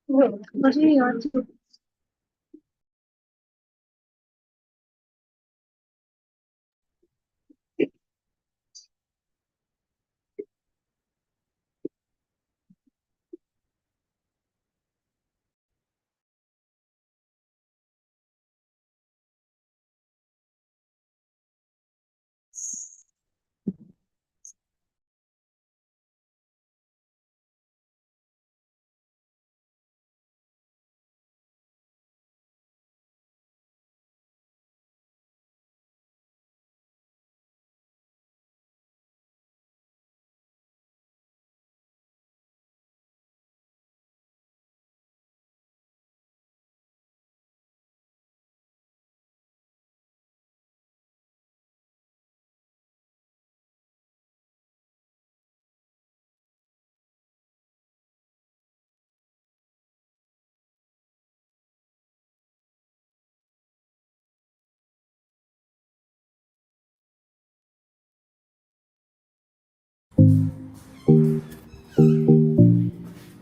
मुझे याद है।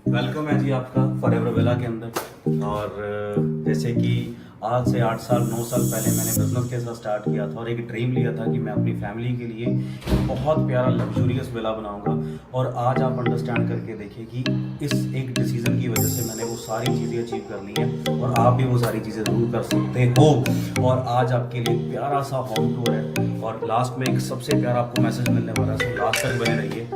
वेलकम है जी आपका फॉरएवर विला के अंदर। और जैसे कि आज से 8 साल 9 साल पहले मैंने बिज़नेस के साथ स्टार्ट किया था और एक ड्रीम लिया था कि मैं अपनी फैमिली के लिए एक बहुत प्यारा लग्जूरियस विला बनाऊंगा। और आज आप अंडरस्टैंड करके देखिए कि इस एक डिसीज़न की वजह से मैंने वो सारी चीज़ें अचीव कर ली हैं और आप भी वो सारी चीज़ें ज़रूर कर सकते हो। और आज आपके लिए एक प्यारा सा होम टूर है और लास्ट में एक सबसे प्यारा आपको मैसेज मिलने वाला है, सो लास्ट तक बने रहिए।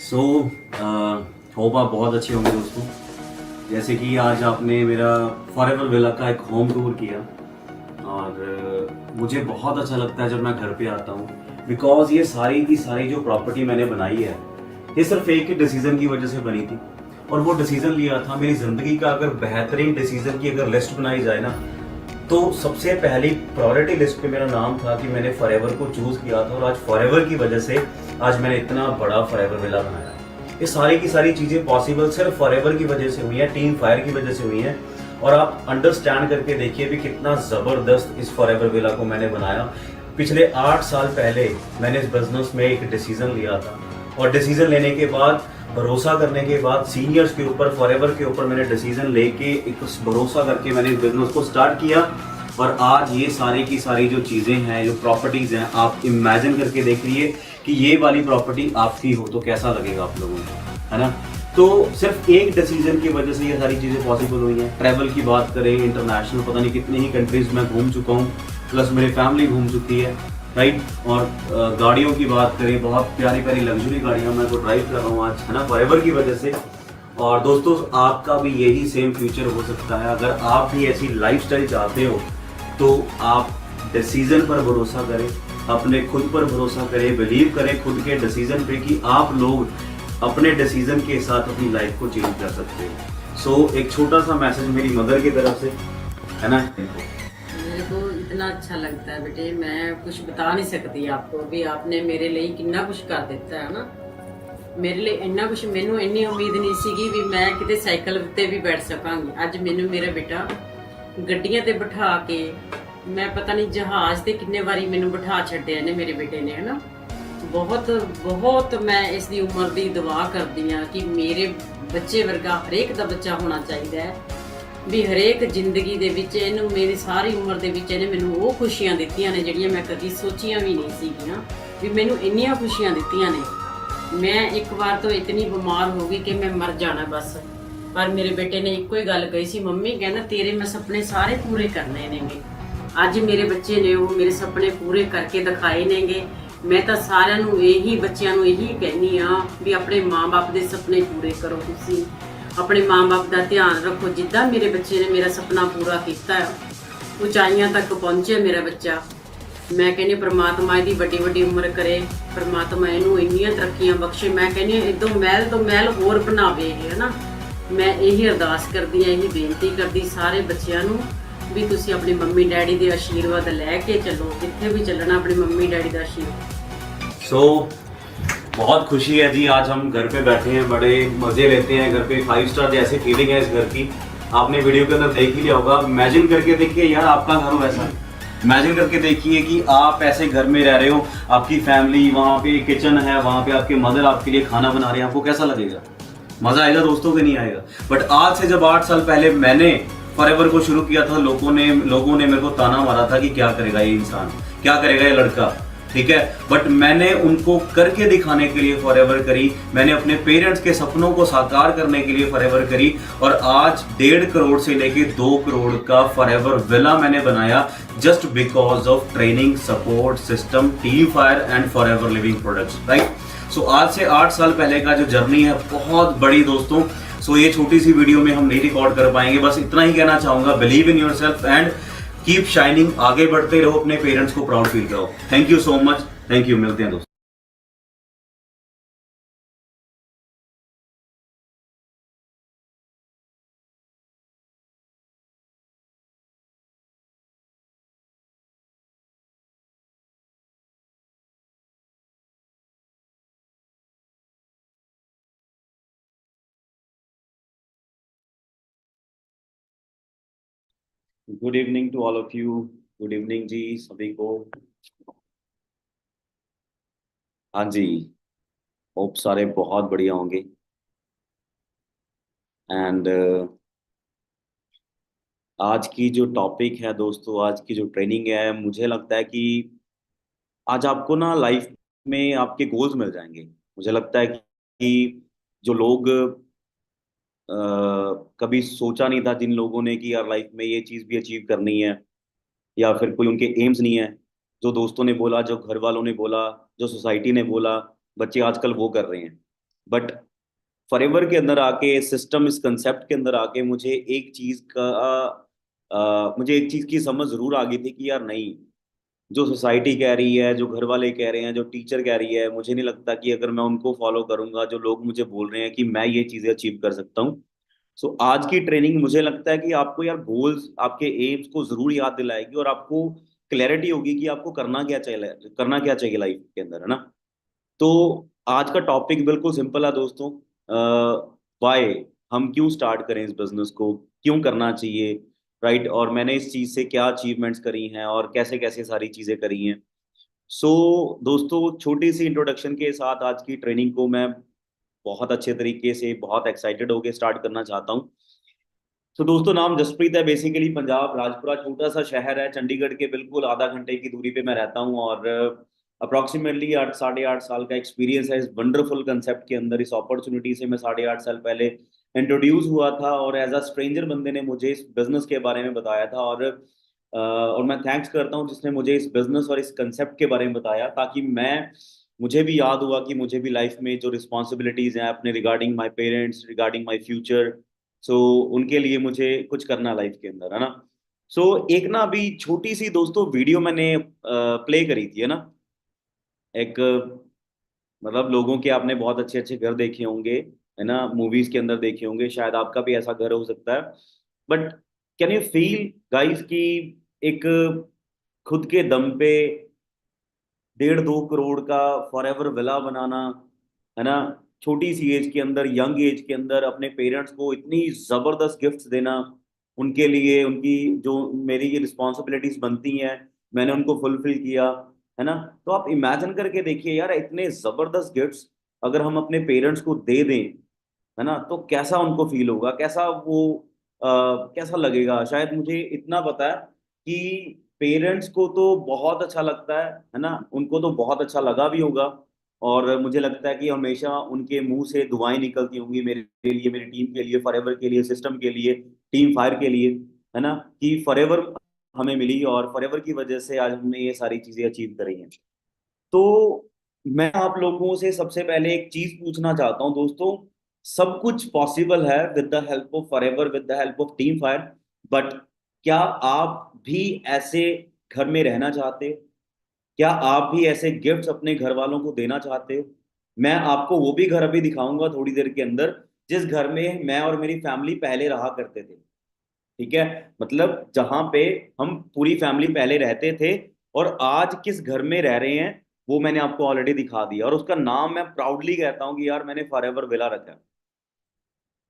सो होप आप बहुत अच्छे होंगे दोस्तों। जैसे कि आज आपने मेरा फॉरएवर विला का एक होम टूर किया और मुझे बहुत अच्छा लगता है जब मैं घर पे आता हूँ, बिकॉज ये सारी की सारी जो प्रॉपर्टी मैंने बनाई है ये सिर्फ एक ही डिसीजन की वजह से बनी थी। और वो डिसीजन लिया था मेरी ज़िंदगी का, अगर बेहतरीन डिसीजन की अगर लिस्ट बनाई जाए ना, तो सबसे पहली प्रायोरिटी लिस्ट पे मेरा नाम था कि मैंने फॉरएवर को चूज किया था। और आज फॉरएवर की वजह से आज मैंने इतना बड़ा फॉरएवर विला बनाया। ये सारी की सारी चीजें पॉसिबल सिर्फ फॉरएवर की वजह से हुई है, टीम फायर की वजह से हुई है। और आप अंडरस्टैंड करके देखिए भी कितना जबरदस्त इस फॉरएवर विला को मैंने बनाया। पिछले 8 साल पहले मैंने इस बिजनेस में एक डिसीजन लिया था और डिसीजन लेने के बाद, भरोसा करने के बाद, सीनियर्स के ऊपर, फॉरएवर के ऊपर मैंने डिसीजन लेके एक भरोसा करके मैंने इस बिजनेस को स्टार्ट किया। और आज ये सारी की सारी जो चीज़ें हैं, जो प्रॉपर्टीज़ हैं, आप इमेजिन करके देख लीजिए कि ये वाली प्रॉपर्टी आपकी हो तो कैसा लगेगा आप लोगों को, है ना। तो सिर्फ एक डिसीजन की वजह से ये सारी चीज़ें पॉसिबल हुई हैं। ट्रैवल की बात करें, इंटरनेशनल पता नहीं कितनी ही कंट्रीज में घूम चुका हूँ, प्लस मेरी फैमिली घूम चुकी है, राइट। और गाड़ियों की बात करें, बहुत प्यारी प्यारी लग्जरी गाड़ियाँ मैं तो ड्राइव कर रहा हूँ आज, है ना, फॉरएवर की वजह से। और दोस्तों आपका भी यही सेम फ्यूचर हो सकता है। अगर आप भी ऐसी लाइफस्टाइल चाहते हो तो आप डिसीजन पर भरोसा करें, अपने खुद पर भरोसा करें, बिलीव करें खुद के डिसीजन पे कि आप लोग अपने डिसीजन के साथ अपनी लाइफ को चेंज कर सकते हो। सो एक छोटा सा मैसेज मेरी मदर की तरफ से, है ना। मेरे को इतना अच्छा लगता है बेटे, मैं कुछ बता नहीं सकती आपको भी आपने मेरे लिए कितना कुछ कर ਦਿੱਤਾ है ना। ਮੇਰੇ ਲਈ ਇੰਨਾ ਕੁਝ, ਮੈਨੂੰ ਇੰਨੀ ਉਮੀਦ ਨਹੀਂ ਸੀਗੀ ਵੀ ਮੈਂ ਕਿਤੇ ਸਾਈਕਲ ਉੱਤੇ ਵੀ ਬੈਠ ਸਕਾਂਗੀ। ਅੱਜ ਮੈਨੂੰ ਮੇਰਾ ਬੇਟਾ ਗੱਡੀਆਂ ਤੇ ਬਿਠਾ ਕੇ, ਮੈਂ ਪਤਾ ਨਹੀਂ ਜਹਾਜ਼ ਤੇ ਕਿੰਨੇ ਵਾਰੀ ਮੈਨੂੰ ਬਿਠਾ ਛੱਡਿਆ ਨੇ ਮੇਰੇ ਬੇਟੇ ਨੇ, ਹਨਾ। ਬਹੁਤ ਬਹੁਤ ਮੈਂ ਇਸ ਦੀ ਉਮਰ ਦੀ ਦੁਆ ਕਰਦੀ ਆ ਕਿ ਮੇਰੇ ਬੱਚੇ ਵਰਗਾ ਹਰੇਕ ਦਾ ਬੱਚਾ ਹੋਣਾ ਚਾਹੀਦਾ ਹੈ, ਵੀ ਹਰੇਕ ਜ਼ਿੰਦਗੀ ਦੇ ਵਿੱਚ ਇਹਨੂੰ, ਮੇਰੀ ਸਾਰੀ ਉਮਰ ਦੇ ਵਿੱਚ ਇਹਨੇ ਮੈਨੂੰ ਉਹ ਖੁਸ਼ੀਆਂ ਦਿੱਤੀਆਂ ਨੇ ਜਿਹੜੀਆਂ ਮੈਂ ਕਦੀ ਸੋਚੀਆਂ ਵੀ ਨਹੀਂ ਸੀਗੀਆਂ, ਵੀ ਮੈਨੂੰ ਇੰਨੀਆਂ ਖੁਸ਼ੀਆਂ ਦਿੱਤੀਆਂ ਨੇ। मैं एक बार तो इतनी बीमार हो गई कि मैं मर जाना बस, पर मेरे बेटे ने एक ही गल कही सी, मम्मी कहना तेरे मैं सपने सारे पूरे करने नेंगे। अज मेरे बच्चे ने वो मेरे सपने पूरे करके दिखाए नेंगे। मैं तो सारिਆਂ ਨੂੰ यही बच्चों ਨੂੰ यही कहनी हाँ भी अपने माँ बाप के सपने पूरे करो, तुसी अपने माँ बाप का ध्यान रखो। जिद्दां मेरे बच्चे ने मेरा सपना पूरा किया, ऊंचाइयां तक पहुंचे मेरा बच्चा। मैं कहनी परमात्मा ਇਹਦੀ ਵੱਡੀ ਵੱਡੀ ਉਮਰ ਕਰੇ, परमात्मा ਇਹਨੂੰ ਇੰਨੀਆਂ ਤਰੱਕੀਆਂ ਬਖਸ਼ੇ। ਮੈਂ ਕਹਿੰਦੀ ਇਦੋਂ ਮਹਿਲ ਤੋਂ ਮਹਿਲ ਹੋਰ ਬਣਾਵੇ ਇਹ, ਹਨਾ। ਮੈਂ ਇਹੀ ਅਰਦਾਸ ਕਰਦੀ ਹਾਂ, ਇਹੀ ਬੇਨਤੀ ਕਰਦੀ ਸਾਰੇ ਬੱਚਿਆਂ ਨੂੰ ਵੀ ਤੁਸੀਂ ਆਪਣੀ ਮੰਮੀ ਡੈਡੀ ਦੇ ਆਸ਼ੀਰਵਾਦ ਲੈ ਕੇ ਚੱਲੋ, ਜਿੱਥੇ ਵੀ ਚੱਲਣਾ ਆਪਣੀ ਮੰਮੀ ਡੈਡੀ ਦਾ आशीर्वाद। सो बहुत खुशी है जी, आज हम घर पे बैठे हैं, बड़े मज़े लेते हैं घर पे। 5 स्टार जैसी फीलिंग है इस घर की, आपने वीडियो के अंदर देख ही लिया होगा। इमेजिन करके देखिए यार, आपका घर हो वैसा, इमेजिन करके देखिए कि आप ऐसे घर में रह रहे हो, आपकी फैमिली, वहाँ पे किचन है, वहाँ पे आपके मदर आपके लिए खाना बना रहे हैं, आपको कैसा लगेगा? मज़ा आएगा दोस्तों के नहीं आएगा? बट आज से जब 8 साल पहले मैंने फॉरएवर को शुरू किया था, लोगों ने मेरे को ताना मारा था कि क्या करेगा ये इंसान, क्या करेगा ये लड़का, ठीक है। बट मैंने उनको करके दिखाने के लिए फॉरएवर करी, मैंने अपने पेरेंट्स के सपनों को साकार करने के लिए फॉरएवर करी। और आज 1.5 करोड़ से लेके 2 करोड़ का फॉरएवर विला मैंने बनाया, just because of training, support system, team fire and forever living products, right. So आज से 8 साल पहले का जो जर्नी है बहुत बड़ी दोस्तों। सो ये छोटी सी वीडियो में हम नहीं रिकॉर्ड कर पाएंगे, बस इतना ही कहना चाहूंगा, believe in yourself and keep shining. आगे बढ़ते रहो, अपने पेरेंट्स को प्राउड फील करो। Thank you so much, thank you. मिलते हैं दोस्तों। Good evening to all of you. Good evening जी सभी को। हाँ जी, होप सारे बहुत बढ़िया होंगे। एंड आज की जो टॉपिक है दोस्तों, आज की जो ट्रेनिंग है, मुझे लगता है कि आज आपको ना लाइफ में आपके गोल्स मिल जाएंगे। मुझे लगता है कि जो लोग कभी सोचा नहीं था, जिन लोगों ने कि यार लाइफ में ये चीज़ भी अचीव करनी है, या फिर कोई उनके एम्स नहीं है, जो दोस्तों ने बोला, जो घर वालों ने बोला, जो सोसाइटी ने बोला, बच्चे आजकल वो कर रहे हैं। बट फॉरएवर के अंदर आके, सिस्टम, इस कंसेप्ट के अंदर आके मुझे एक चीज की समझ जरूर आ गई थी कि यार नहीं, जो सोसाइटी कह रही है, जो घर वाले कह रहे हैं, जो टीचर कह रही है, मुझे नहीं लगता कि अगर मैं उनको फॉलो करूंगा, जो लोग मुझे बोल रहे हैं कि मैं ये चीजें अचीव कर सकता हूँ। सो आज की ट्रेनिंग मुझे लगता है कि आपको यार गोल्स, आपके एम्स को जरूर याद दिलाएगी और आपको क्लैरिटी होगी कि आपको करना क्या चाहिए लाइफ के अंदर, है ना। तो आज का टॉपिक बिल्कुल सिंपल है दोस्तों। वाई, हम क्यों स्टार्ट करें इस बिजनेस को, क्यों करना चाहिए, राइट, और मैंने इस चीज़ से क्या अचीवमेंट्स करी हैं और कैसे कैसे सारी चीज़ें करी हैं। सो दोस्तों, छोटी सी इंट्रोडक्शन के साथ आज की ट्रेनिंग को मैं बहुत अच्छे तरीके से, बहुत एक्साइटेड होकर स्टार्ट करना चाहता हूँ। तो दोस्तों, नाम जसप्रीत है, बेसिकली पंजाब राजपुरा छोटा सा शहर है, चंडीगढ़ के बिल्कुल आधा घंटे की दूरी पे मैं रहता हूँ, और अप्रॉक्सीमेटली 8 साढ़े 8 साल का एक्सपीरियंस है इस वंडरफुल कंसेप्ट के अंदर। इस अपॉर्चुनिटी से मैं 8.5 साल पहले इंट्रोड्यूस हुआ था, और एज अ स्ट्रेंजर बंदे ने मुझे इस बिजनेस के बारे में बताया था, और मैं थैंक्स करता हूँ जिसने मुझे इस बिजनेस और इस कंसेप्ट के बारे में बताया, ताकि मुझे भी याद हुआ कि मुझे भी लाइफ में जो रिस्पॉन्सिबिलिटीज हैं अपने, regarding my parents, regarding my future, so उनके लिए मुझे कुछ करना लाइफ के अंदर, है ना। सो एक ना अभी छोटी सी दोस्तों वीडियो मैंने प्ले करी थी, है ना। एक मतलब लोगों के, आपने बहुत अच्छे अच्छे घर देखे होंगे, है ना, मूवीज के अंदर देखे होंगे, शायद आपका भी ऐसा घर हो सकता है। But can you feel guys कि एक खुद के दम पे 1.5-2 करोड़ का फॉरएवर विला बनाना, है ना, छोटी सी एज के अंदर, यंग एज के अंदर अपने पेरेंट्स को इतनी जबरदस्त गिफ्ट्स देना, उनके लिए उनकी जो मेरी ये रिस्पॉन्सिबिलिटीज बनती हैं, मैंने उनको फुलफिल किया, है ना। तो आप इमेजिन करके देखिए यार, इतने जबरदस्त गिफ्ट्स अगर हम अपने पेरेंट्स को दे दें, है ना, तो कैसा उनको फील होगा, कैसा लगेगा। शायद मुझे इतना पता है कि पेरेंट्स को तो बहुत अच्छा लगता है ना, उनको तो बहुत अच्छा लगा भी होगा, और मुझे लगता है कि हमेशा उनके मुंह से दुआएं निकलती होंगी मेरे लिए, मेरी टीम के लिए, फॉरएवर के लिए, सिस्टम के लिए, टीम फायर के लिए, है ना, कि फॉरएवर हमें मिली और फॉरएवर की वजह से आज हमने ये सारी चीजें अचीव करी हैं। तो मैं आप लोगों से सबसे पहले एक चीज पूछना चाहता हूँ दोस्तों। सब कुछ पॉसिबल है with the help of forever, with the help of team fire, but क्या आप भी ऐसे घर में रहना चाहते हो? क्या आप भी ऐसे गिफ्ट्स अपने घर वालों को देना चाहते हो? मैं आपको वो भी घर अभी दिखाऊंगा थोड़ी देर के अंदर, जिस घर में मैं और मेरी फैमिली पहले रहा करते थे। ठीक है, मतलब जहां पे हम पूरी फैमिली पहले रहते थे, और आज किस घर में रह रहे हैं वो मैंने आपको ऑलरेडी दिखा दिया, और उसका नाम मैं प्राउडली कहता हूँ कि यार मैंने फॉरएवर विला रखा है।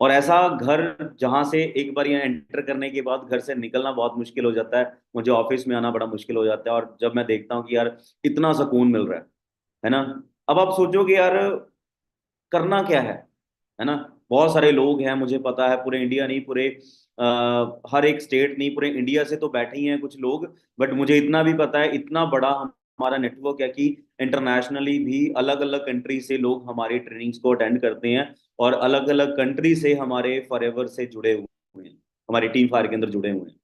और ऐसा घर जहां से एक बार यहाँ एंटर करने के बाद घर से निकलना बहुत मुश्किल हो जाता है, मुझे ऑफिस में आना बड़ा मुश्किल हो जाता है, और जब मैं देखता हूँ कि यार इतना सुकून मिल रहा है ना। अब आप सोचोगे यार करना क्या है ना। बहुत सारे लोग हैं, मुझे पता है, पूरे इंडिया नहीं, पूरे हर एक स्टेट नहीं, पूरे इंडिया से तो बैठे ही हैं कुछ लोग। बट मुझे इतना भी पता है, इतना बड़ा हमारा नेटवर्क है कि इंटरनेशनली भी अलग अलग कंट्री से लोग हमारी ट्रेनिंग्स को अटेंड करते हैं, और अलग अलग कंट्री से हमारे फॉरएवर से जुड़े हुए हैं, हमारी टीम फायर के अंदर जुड़े हुए हैं।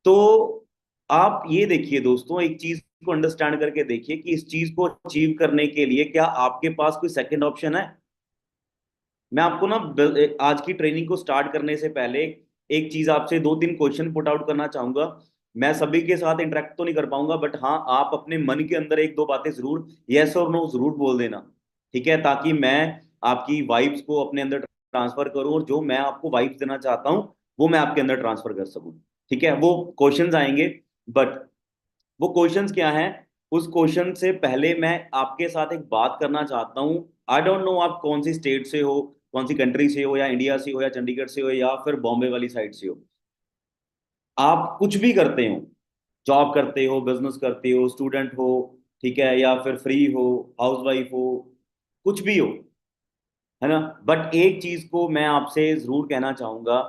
तो आप ये देखिए दोस्तों, एक चीज को अंडरस्टैंड करके देखिए कि इस चीज को अचीव करने के लिए क्या आपके पास कोई सेकंड ऑप्शन है? मैं आपको ना आज की ट्रेनिंग को स्टार्ट करने से पहले एक चीज आपसे 2-3 क्वेश्चन पुट आउट करना चाहूंगा। मैं सभी के साथ इंटरेक्ट तो नहीं कर पाऊंगा, बट हाँ, आप अपने मन के अंदर 1-2 बातें जरूर यस और नो जरूर बोल देना। ठीक है, ताकि मैं आपकी वाइब्स को अपने अंदर ट्रांसफर करूं, और जो मैं आपको वाइब्स देना चाहता हूं वो मैं आपके अंदर ट्रांसफर कर सकूं। ठीक है, वो क्वेश्चंस आएंगे, बट वो क्वेश्चंस क्या हैं, उस क्वेश्चन से पहले मैं आपके साथ एक बात करना चाहता हूँ। आई डोंट नो आप कौन सी स्टेट से हो, कौन सी कंट्री से हो, या इंडिया से हो, या चंडीगढ़ से हो, या फिर बॉम्बे वाली साइड से हो। आप कुछ भी करते हो, जॉब करते हो, बिजनेस करते हो, स्टूडेंट हो, ठीक है, या फिर फ्री हो, हाउसवाइफ हो, कुछ भी हो, है ना। बट एक चीज को मैं आपसे जरूर कहना चाहूंगा,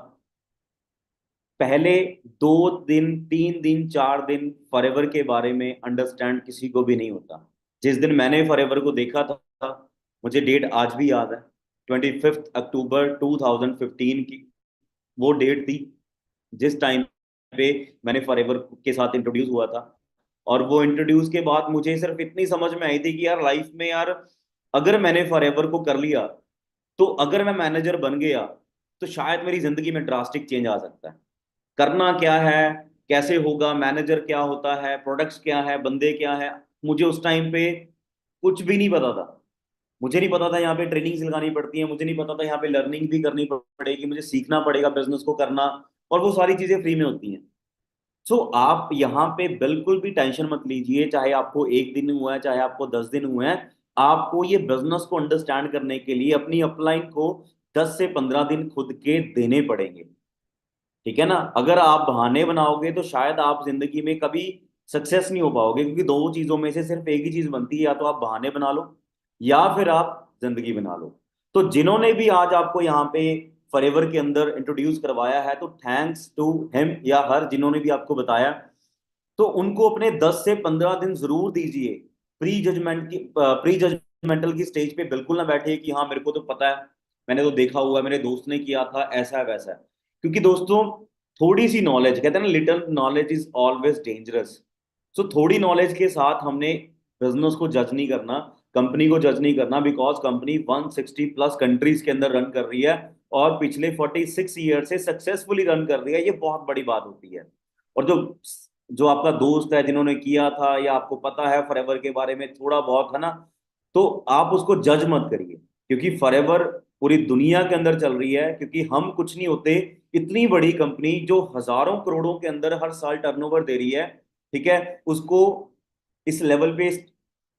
पहले 2 दिन 3 दिन 4 दिन फॉरएवर के बारे में अंडरस्टैंड किसी को भी नहीं होता। जिस दिन मैंने फॉरएवर को देखा था, मुझे डेट आज भी याद है, 25 अक्टूबर 2015 की वो डेट थी, जिस टाइम पे मैंने फॉरएवर के साथ इंट्रोड्यूस हुआ था। और वो इंट्रोड्यूस के बाद मुझे सिर्फ इतनी समझ में आई थी कि यार लाइफ में यार, अगर मैंने फॉरएवर को कर लिया तो अगर मैं मैनेजर बन गया तो शायद मेरी जिंदगी में ड्रास्टिक चेंज आ सकता है। करना क्या है, कैसे होगा, मैनेजर क्या होता है, प्रोडक्ट्स क्या है, बंदे क्या है, मुझे उस टाइम पे कुछ भी नहीं पता था। मुझे नहीं पता था यहाँ पे ट्रेनिंग्स लगानी पड़ती है, मुझे नहीं पता था यहाँ पे लर्निंग भी करनी पड़ेगी, मुझे सीखना पड़ेगा बिजनेस को करना, और वो सारी चीजें फ्री में होती हैं। सो आप यहाँ पे बिल्कुल भी टेंशन मत लीजिए, चाहे आपको 1 दिन हुआ है, चाहे आपको 10 दिन हुए हैं। आपको ये बिजनेस को अंडरस्टैंड करने के लिए अपनी अपलाइन को 10 से 15 दिन खुद के देने पड़ेंगे। ठीक है ना? अगर आप बहाने बनाओगे तो शायद आप जिंदगी में कभी सक्सेस नहीं हो पाओगे, क्योंकि दो चीजों में से सिर्फ एक ही चीज बनती है, या तो आप बहाने बना लो या फिर आप जिंदगी बना लो। तो जिन्होंने भी आज आपको यहाँ पे फॉरएवर के अंदर इंट्रोड्यूस करवाया है, तो थैंक्स टू हिम या हर, जिन्होंने भी आपको बताया, तो उनको अपने 10 से 15 दिन जरूर दीजिए। प्री जजमेंटल की स्टेज पे बिल्कुल ना बैठे कि हाँ मेरे को तो पता है, मैंने तो देखा हुआ है, मेरे दोस्त ने किया था, ऐसा है वैसा है। क्योंकि दोस्तों, थोड़ी सी नॉलेज, कहते हैं ना, little knowledge is always dangerous. So थोड़ी नॉलेज के साथ हमने बिजनेस को जज नहीं करना, कंपनी को जज नहीं करना, बिकॉज कंपनी 160+ कंट्रीज के अंदर रन कर रही है और पिछले 46 ईयर से सक्सेसफुली रन कर रही है। ये बहुत बड़ी बात होती है। और जो जो आपका दोस्त है जिन्होंने किया था, या आपको पता है फॉरएवर के बारे में थोड़ा बहुत, है ना, तो आप उसको जज मत करिए, क्योंकि फॉरएवर पूरी दुनिया के अंदर चल रही है। क्योंकि हम कुछ नहीं होते, इतनी बड़ी कंपनी जो हजारों करोड़ों के अंदर हर साल टर्नओवर दे रही है, ठीक है, उसको इस लेवल पे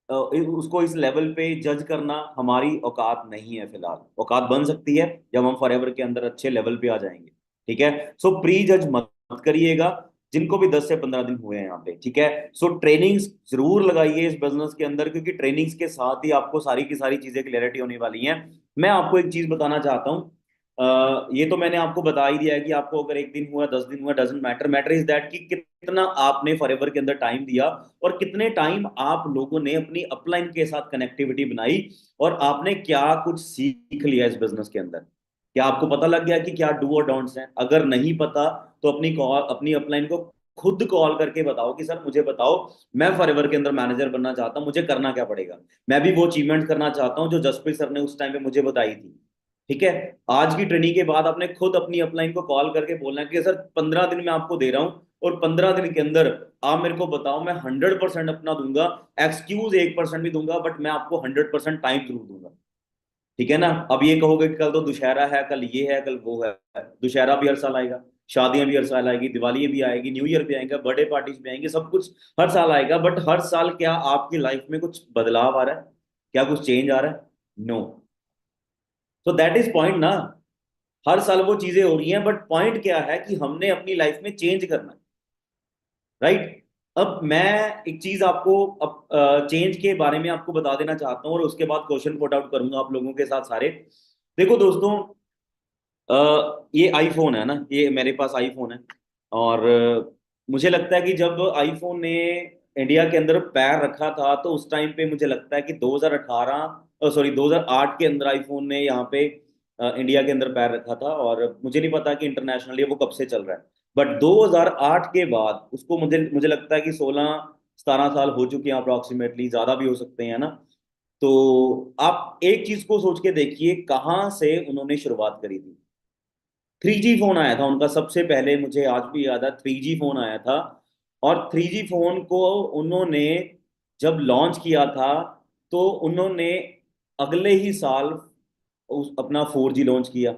उसको इस लेवल पे जज करना हमारी औकात नहीं है। फिलहाल औकात बन सकती है जब हम फॉरएवर के अंदर अच्छे लेवल पे आ जाएंगे। ठीक है? सो प्री जज मत करिएगा, जिनको भी 10 से 15 दिन हुए हैं यहाँ पे। ठीक है? सो ट्रेनिंग्स जरूर लगाइए इस बिजनेस के अंदर, क्योंकि ट्रेनिंग्स के साथ ही आपको सारी की सारी चीजें क्लैरिटी होने वाली हैं। मैं आपको एक चीज बताना चाहता हूँ। ये तो मैंने आपको बता ही दिया है कि आपको अगर 1 दिन हुआ, 10 दिन हुआ, doesn't matter. Matter is that कि कितना आपने फॉरएवर के अंदर टाइम दिया, और कितने टाइम आप लोगों ने अपनी अपलाइन के साथ कनेक्टिविटी बनाई, और आपने क्या कुछ सीख लिया इस बिजनेस के अंदर। क्या आपको पता लग गया कि क्या डू और डोंट्स हैं? अगर नहीं पता तो अपनी अपलाइन को खुद कॉल करके बताओ कि सर मुझे बताओ, मैं फॉरएवर के अंदर मैनेजर बनना चाहता हूं, मुझे करना क्या पड़ेगा, मैं भी वो अचीवमेंट करना चाहता हूं जो जसप्रीत सर ने उस टाइम पे मुझे बताई थी। ठीक है? आज की ट्रेनिंग के बाद आपने खुद अपनी अपलाइन को कॉल करके बोलना है कि सर 15 दिन मैं आपको दे रहा हूं, और 15 दिन के अंदर आप मेरे को बताओ, मैं 100% अपना दूंगा। एक्सक्यूज 1% भी दूंगा, बट मैं आपको 100% टाइम जरूर दूंगा। ठीक है ना? अब ये कहोगे कि कल तो दुशहरा है, कल ये है, कल वो है। दुशहरा भी हर साल आएगा, शादियां भी हर साल आएगी, दिवाली भी आएगी, न्यू ईयर भी आएगा, बर्थडे पार्टीज भी आएंगे, सब कुछ हर साल आएगा। बट हर साल क्या आपकी लाइफ में कुछ बदलाव आ रहा है? क्या कुछ चेंज आ रहा है? नो। तो दैट इज पॉइंट ना। हर साल वो चीजें हो रही हैं, बट पॉइंट क्या है कि हमने अपनी लाइफ में चेंज करना है। राइट? अब मैं एक चीज आपको अब चेंज के बारे में आपको बता देना चाहता हूँ, और उसके बाद क्वेश्चन पुट आउट करूंगा आप लोगों के साथ सारे। देखो दोस्तों, ये आईफोन है ना, ये मेरे पास आईफोन है। और मुझे लगता है कि जब आईफोन ने इंडिया के अंदर पैर रखा था, तो उस टाइम पे मुझे लगता है कि 2018, सॉरी 2008 के अंदर आईफोन ने यहाँ पे इंडिया के अंदर पैर रखा था। और मुझे नहीं पता कि इंटरनेशनली वो कब से चल रहा है। बट 2008 के बाद उसको मुझे मुझे लगता है कि 16-17 साल हो चुके हैं अप्रॉक्सीमेटली, ज़्यादा भी हो सकते हैं ना। तो आप एक चीज़ को सोच के देखिए, कहाँ से उन्होंने शुरुआत करी थी। 3G फोन आया था उनका सबसे पहले, मुझे आज भी याद है 3G फोन आया था। और 3G फोन को उन्होंने जब लॉन्च किया था, तो उन्होंने अगले ही साल अपना 4G लॉन्च किया।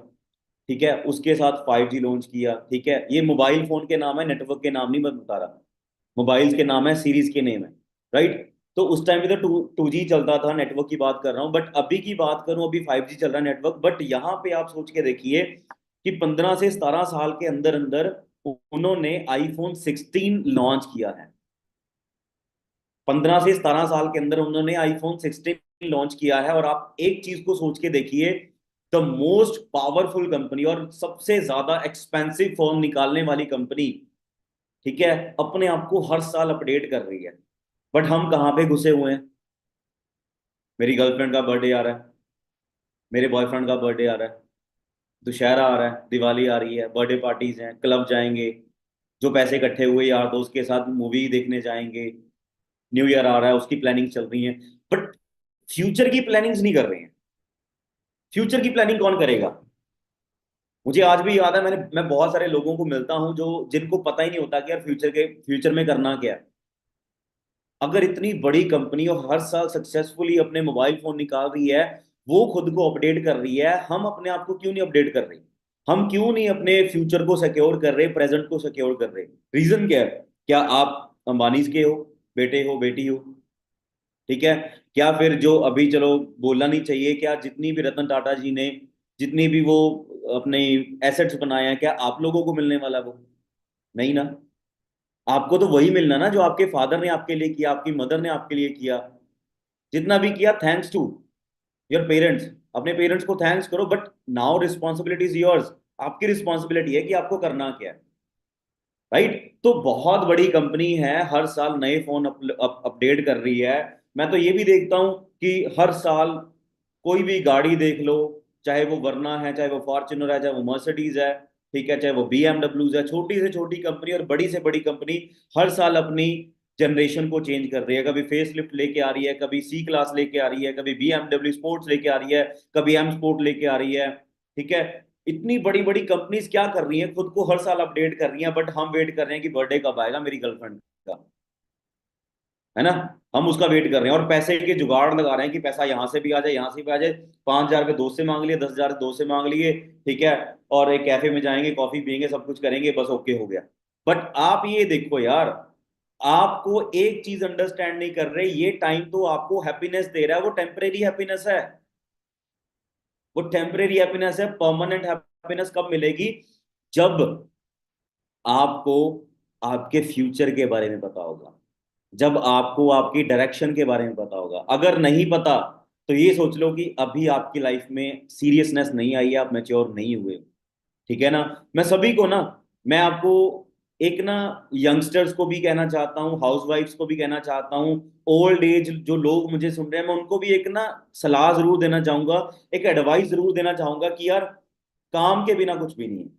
ठीक है? उसके साथ 5G लॉन्च किया। ठीक है? ये मोबाइल फोन के नाम है, नेटवर्क के नाम नहीं मैं बता रहा। मोबाइल्स के नाम है, सीरीज के नेम है। राइट? तो उस टाइम पे तो 2G चलता था, नेटवर्क की बात कर रहा हूँ। बट अभी की बात करूं, अभी 5G चल रहा है नेटवर्क। बट यहाँ पे आप सोच के देखिए कि 15 से 17 साल के अंदर अंदर उन्होंने iPhone 16 लॉन्च किया है। 15 से 17 साल के अंदर उन्होंने iPhone 16 लॉन्च किया है। और आप एक चीज को सोच के देखिए, द मोस्ट पावरफुल कंपनी और सबसे ज्यादा एक्सपेंसिव फोन निकालने वाली कंपनी, ठीक है, अपने आप को हर साल अपडेट कर रही है। बट हम कहाँ पे घुसे हुए हैं? मेरी गर्लफ्रेंड का बर्थडे आ रहा है, मेरे बॉयफ्रेंड का बर्थडे आ रहा है, दुशहरा आ रहा है, दिवाली आ रही है, बर्थडे पार्टीज हैं, क्लब जाएंगे, जो पैसे इकट्ठे हुए यार दोस्त के साथ मूवी देखने जाएंगे, न्यू ईयर आ रहा है उसकी प्लानिंग चल रही है। बट फ्यूचर की प्लानिंग्स नहीं कर रहे हैं। फ्यूचर की प्लानिंग कौन करेगा? मुझे आज भी याद है, मैं बहुत सारे लोगों को मिलता हूं जो जिनको पता ही नहीं होता कि यार फ्यूचर में करना क्या है। अगर इतनी बड़ी कंपनी और हर साल सक्सेसफुली अपने मोबाइल फोन निकाल रही है, वो खुद को अपडेट कर रही है, हम अपने आप को क्यों नहीं अपडेट कर रहे? हम क्यों नहीं अपने फ्यूचर को सिक्योर कर रहे, प्रेजेंट को सिक्योर कर रहे? रीजन क्या है? क्या आप अंबानी के हो, बेटे हो, बेटी हो? ठीक है। क्या फिर जो अभी, चलो बोलना नहीं चाहिए, क्या जितनी भी रतन टाटा जी ने जितनी भी वो अपने एसेट्स बनाए हैं, क्या आप लोगों को मिलने वाला वो? नहीं ना। आपको तो वही मिलना ना जो आपके फादर ने आपके लिए किया, आपकी मदर ने आपके लिए किया। जितना भी किया, थैंक्स टू योर पेरेंट्स। अपने पेरेंट्स को थैंक्स करो, but now responsibility is yours. आपकी रिस्पॉन्सिबिलिटी है कि आपको करना क्या है। राइट? तो बहुत बड़ी कंपनी है, हर साल नए फोन अपडेट कर रही है। मैं तो ये भी देखता हूं कि हर साल कोई भी गाड़ी देख लो, चाहे वो वरना है, चाहे वो फॉर्च्यूनर है, चाहे वो मर्सिडीज है, ठीक है, चाहे वो बीएमडब्ल्यूज है, छोटी से छोटी कंपनी और बड़ी से बड़ी कंपनी हर साल अपनी जनरेशन को चेंज कर रही है। कभी फेस लिफ्ट लेके आ रही है, कभी सी क्लास लेके आ रही है, कभी बीएमडब्ल्यू स्पोर्ट्स लेके आ रही है, कभी एम स्पोर्ट लेके आ रही है। ठीक है। इतनी बड़ी बड़ी कंपनीज क्या कर रही हैं, खुद को हर साल अपडेट कर रही हैं, बट हम वेट कर रहे हैं कि बर्थडे कब आएगा मेरी गर्लफ्रेंड का। है ना? हम उसका वेट कर रहे हैं और पैसे के जुगाड़ लगा रहे हैं कि पैसा यहां से भी आ जाए, यहां से भी आ जाए। 5,000 रुपये दोस्त से मांग लिए, 10,000 दोस्त से मांग लिए, ठीक है, और एक कैफे में जाएंगे, कॉफी पियेंगे, सब कुछ करेंगे, बस ओके हो गया। बट आप ये देखो यार, आपको एक चीज अंडरस्टैंड नहीं कर रहे, ये टाइम तो आपको हैप्पीनेस दे रहा है, वो टेम्परेरी हैप्पीनेस है। वो टेम्परेरी हैप्पीनेस है। परमानेंट हैप्पीनेस कब मिलेगी? जब आपको आपके फ्यूचर के बारे में पता होगा, जब आपको आपकी डायरेक्शन के बारे में पता होगा। अगर नहीं पता, तो ये सोच लो कि अभी आपकी लाइफ में सीरियसनेस नहीं आई है, आप मैच्योर नहीं हुए। ठीक है ना? मैं सभी को ना, मैं आपको एक ना, यंगस्टर्स को भी कहना चाहता हूँ, हाउसवाइफ्स को भी कहना चाहता हूँ, ओल्ड एज जो लोग मुझे सुन रहे हैं, मैं उनको भी एक ना सलाह जरूर देना चाहूंगा, एक एडवाइस जरूर देना चाहूंगा कि यार, काम के बिना कुछ भी नहीं है।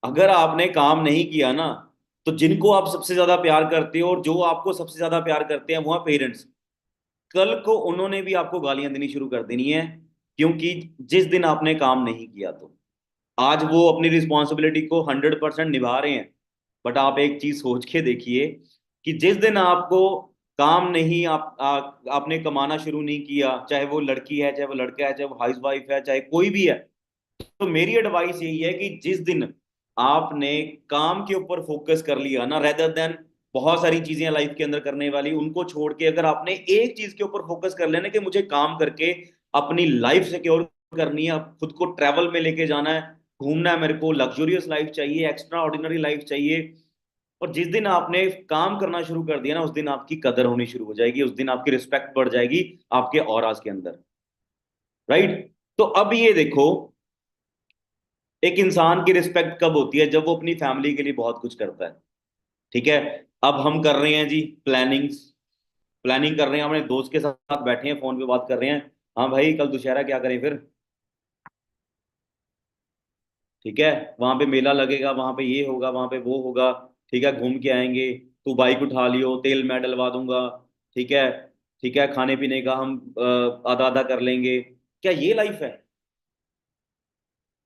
अगर आपने काम नहीं किया ना, तो जिनको आप सबसे ज्यादा प्यार करते हो और जो आपको सबसे ज्यादा प्यार करते हैं, वो है पेरेंट्स। कल को उन्होंने भी आपको गालियां देनी शुरू कर देनी है, क्योंकि जिस दिन आपने काम नहीं किया, तो आज वो अपनी रिस्पॉन्सिबिलिटी को 100% निभा रहे हैं। बट आप एक चीज सोच के देखिए कि जिस दिन आपको काम नहीं, आपने कमाना शुरू नहीं किया, चाहे वो लड़की है, चाहे वो लड़का है, चाहे वो हाउस वाइफ है, चाहे कोई भी है, तो मेरी एडवाइस यही है कि जिस दिन आपने काम के ऊपर फोकस कर लिया ना, रेदर देन बहुत सारी चीजें लाइफ के अंदर करने वाली, उनको छोड़ के अगर आपने एक चीज के ऊपर फोकस कर लेना कि मुझे काम करके अपनी लाइफ सिक्योर करनी है, खुद को ट्रैवल में लेके जाना है, घूमना है, मेरे को लग्जरियस लाइफ चाहिए, एक्स्ट्रा ऑर्डिनरी लाइफ चाहिए। और जिस दिन आपने काम करना शुरू कर दिया ना, उस दिन आपकी कदर होनी शुरू हो जाएगी, उस दिन आपकी रिस्पेक्ट बढ़ जाएगी आपके औराज के अंदर। राइट? तो अब ये देखो, एक इंसान की रिस्पेक्ट कब होती है? जब वो अपनी फैमिली के लिए बहुत कुछ करता है। ठीक है। अब हम कर रहे हैं जी प्लानिंग्स, प्लानिंग कर रहे हैं, अपने दोस्त के साथ बैठे हैं, फोन पे बात कर रहे हैं। हाँ भाई, कल दुशहरा क्या करें फिर? ठीक है, वहां पे मेला लगेगा, वहां पे ये होगा, वहां पे वो होगा, ठीक है, घूम के आएंगे। तू बाइक उठा लियो, तेल मैं डलवा दूंगा। ठीक है। ठीक है, खाने पीने का हम आधा आधा कर लेंगे। क्या ये लाइफ है?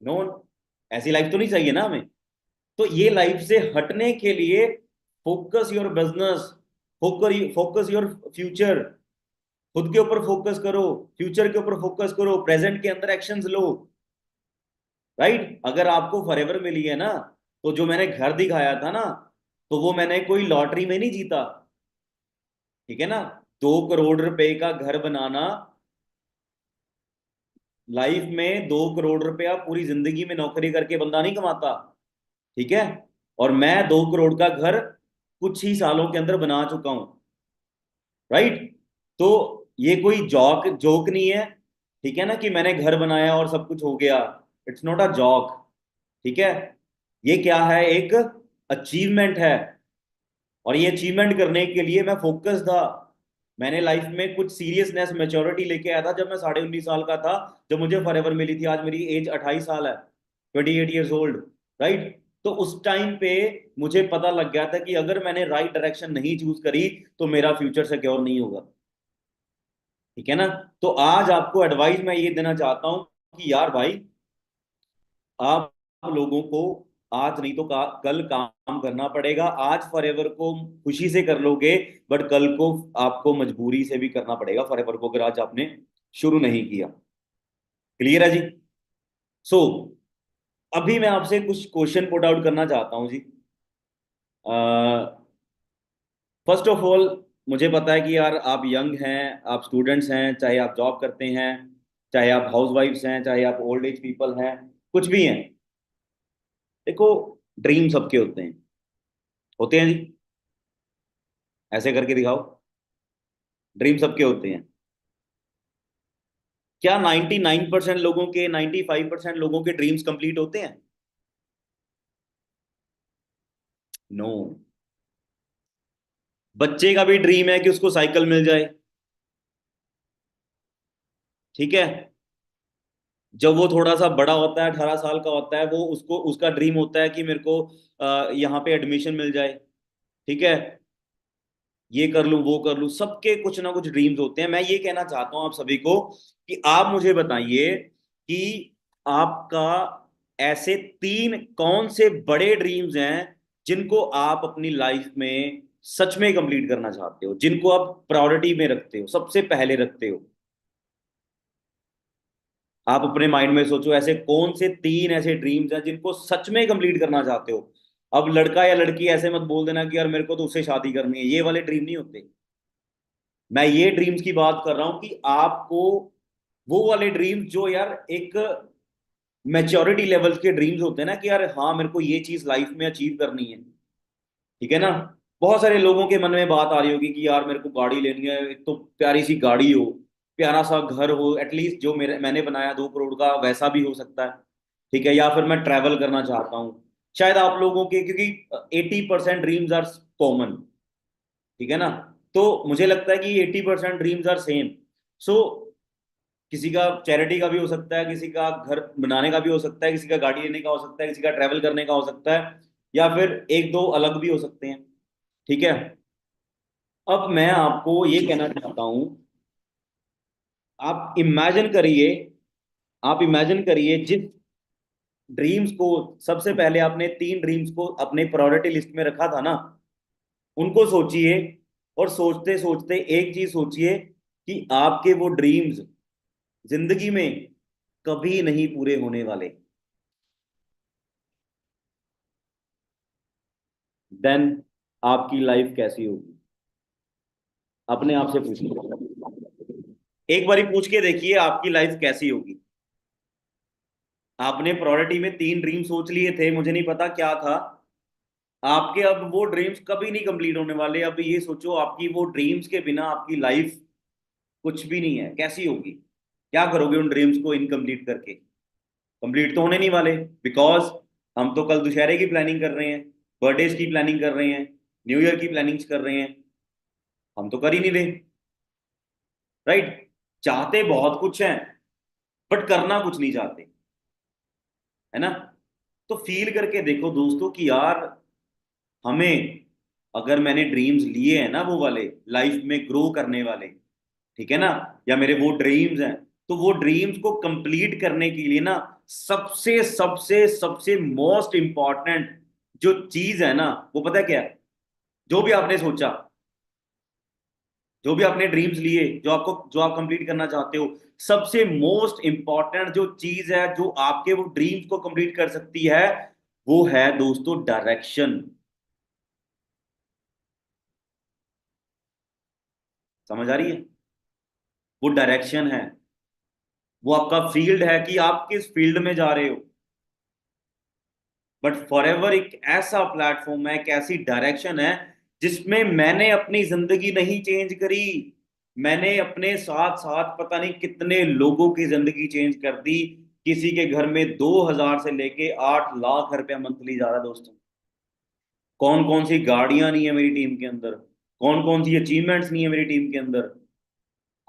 नो। ऐसी लाइफ तो नहीं चाहिए ना हमें। तो ये लाइफ से हटने के लिए, focus your business, focus your future. खुद के ऊपर फोकस करो, फ्यूचर के ऊपर फोकस करो, प्रेजेंट के अंदर एक्शंस लो। राइट? अगर आपको फॉरएवर मिली है ना, तो जो मैंने घर दिखाया था ना, तो वो मैंने कोई लॉटरी में नहीं जीता। ठीक है ना? 2 करोड़ रुपए का घर बनाना, लाइफ में 2 करोड़ रुपया पूरी जिंदगी में नौकरी करके बंदा नहीं कमाता। ठीक है। और मैं 2 करोड़ का घर कुछ ही सालों के अंदर बना चुका हूं। राइट? तो ये कोई जोक नहीं है। ठीक है ना, कि मैंने घर बनाया और सब कुछ हो गया। It's not a joke. ठीक है। ये क्या है? एक अचीवमेंट है। और ये अचीवमेंट करने के लिए मैं फोकस था। मैंने लाइफ में कुछ सीरियसनेस, मेच्योरिटी लेके आया था जब मैं 19.5 साल का था, जब मुझे फॉरएवर मिली थी। आज मेरी एज 28 साल है, 28 ईयर्स ओल्ड। राइट? तो उस टाइम पे मुझे पता लग गया था कि अगर मैंने राइट डायरेक्शन नहीं चूज करी, तो मेरा फ्यूचर सिक्योर नहीं होगा। ठीक है ना। तो आज आपको एडवाइस मैं ये देना चाहता हूं कि यार भाई, आप लोगों को आज नहीं तो कल काम करना पड़ेगा। आज फॉरएवर को खुशी से कर लोगे, बट कल को आपको मजबूरी से भी करना पड़ेगा फॉरएवर को, अगर आज आपने शुरू नहीं किया। क्लियर है जी। सो अभी मैं आपसे कुछ क्वेश्चन पुट आउट करना चाहता हूं जी। फर्स्ट ऑफ ऑल, मुझे पता है कि यार आप यंग हैं, आप स्टूडेंट्स हैं, चाहे आप जॉब करते हैं, चाहे आप हाउस वाइफ्स हैं, चाहे आप ओल्ड एज पीपल हैं, कुछ भी हैं। देखो, ड्रीम सबके होते हैं जी। ऐसे करके दिखाओ, ड्रीम सबके होते हैं। क्या 99% लोगों के, 95% लोगों के ड्रीम्स कंप्लीट होते हैं? नो। बच्चे का भी ड्रीम है कि उसको साइकिल मिल जाए, ठीक है। जब वो थोड़ा सा बड़ा होता है, 18 साल का होता है, वो उसको उसका ड्रीम होता है कि मेरे को यहाँ पे एडमिशन मिल जाए, ठीक है, ये कर लूं वो कर लूं। सबके कुछ ना कुछ ड्रीम्स होते हैं। मैं ये कहना चाहता हूं आप सभी को कि आप मुझे बताइए कि आपका ऐसे तीन कौन से बड़े ड्रीम्स हैं जिनको आप अपनी लाइफ में सच में कंप्लीट करना चाहते हो, जिनको आप प्रायोरिटी में रखते हो, सबसे पहले रखते हो। आप अपने माइंड में सोचो, ऐसे कौन से तीन ऐसे ड्रीम्स हैं जिनको सच में कंप्लीट करना चाहते हो। अब लड़का या लड़की ऐसे मत बोल देना कि यार मेरे को तो उससे शादी करनी है, ये वाले ड्रीम नहीं होते। मैं ये ड्रीम्स की बात कर रहा हूं कि आपको वो वाले ड्रीम्स जो यार एक मैच्योरिटी लेवल के ड्रीम्स होते हैं ना, कि यार हाँ मेरे को ये चीज लाइफ में अचीव करनी है, ठीक है ना। बहुत सारे लोगों के मन में बात आ रही होगी कि यार मेरे को गाड़ी लेनी है, एक तो प्यारी सी गाड़ी हो, प्यारा सा घर हो, एटलीस्ट जो मैंने बनाया 2 करोड़ का वैसा भी हो सकता है, ठीक है। या फिर मैं ट्रैवल करना चाहता हूँ। शायद आप लोगों के, क्योंकि 80% ड्रीम्स आर कॉमन, ठीक है ना। तो मुझे लगता है कि 80% ड्रीम्स आर सेम। सो किसी का चैरिटी का भी हो सकता है, किसी का घर बनाने का भी हो सकता है, किसी का गाड़ी लेने का हो सकता है, किसी का ट्रैवल करने का हो सकता है, या फिर एक दो अलग भी हो सकते हैं, ठीक है। अब मैं आपको ये कहना चाहता हूं, आप इमेजिन करिए, आप इमेजिन करिए जिस ड्रीम्स को सबसे पहले आपने तीन ड्रीम्स को अपने प्रायोरिटी लिस्ट में रखा था ना, उनको सोचिए। और सोचते सोचते एक चीज सोचिए कि आपके वो ड्रीम्स जिंदगी में कभी नहीं पूरे होने वाले। देन आपकी लाइफ कैसी होगी? अपने आप से पूछिए, एक बारी पूछ के देखिए आपकी लाइफ कैसी होगी। आपने प्रायोरिटी में तीन ड्रीम सोच लिए थे, मुझे नहीं पता क्या था, आपके अब वो ड्रीम्स कभी नहीं कंप्लीट होने वाले। अब ये सोचो, आपकी वो ड्रीम्स के बिना आपकी लाइफ कुछ भी नहीं है, कैसी होगी? क्या करोगे उन ड्रीम्स को इनकम्प्लीट करके? कंप्लीट तो होने नहीं वाले, बिकॉज हम तो कल दुशहरे की प्लानिंग कर रहे हैं, बर्थडेज की प्लानिंग कर रहे हैं, न्यू ईयर की प्लानिंग्स कर रहे हैं, हम तो कर ही नहीं रहे, राइट। चाहते बहुत कुछ हैं, बट करना कुछ नहीं चाहते, है ना। तो फील करके देखो दोस्तों कि यार हमें, अगर मैंने ड्रीम्स लिए हैं ना वो वाले लाइफ में ग्रो करने वाले, ठीक है ना, या मेरे वो ड्रीम्स हैं, तो वो ड्रीम्स को कंप्लीट करने के लिए ना सबसे सबसे सबसे मोस्ट इंपॉर्टेंट जो चीज है ना, वो पता है क्या है? जो भी आपने सोचा, जो भी आपने ड्रीम्स लिए, जो आप कंप्लीट करना चाहते हो, सबसे मोस्ट इंपॉर्टेंट जो चीज है जो आपके वो ड्रीम्स को कंप्लीट कर सकती है, वो है दोस्तों डायरेक्शन। समझ आ रही है? वो डायरेक्शन है, वो आपका फील्ड है कि आप किस फील्ड में जा रहे हो। बट फॉरएवर एक ऐसा प्लेटफॉर्म है, एक ऐसी डायरेक्शन है जिसमें मैंने अपनी जिंदगी नहीं चेंज करी, मैंने अपने साथ साथ पता नहीं कितने लोगों की जिंदगी चेंज कर दी। किसी के घर में 2,000 से लेके 8 लाख रुपया मंथली जा रहा है दोस्तों। कौन कौन सी गाड़ियां नहीं है मेरी टीम के अंदर, कौन कौन सी अचीवमेंट्स नहीं है मेरी टीम के अंदर,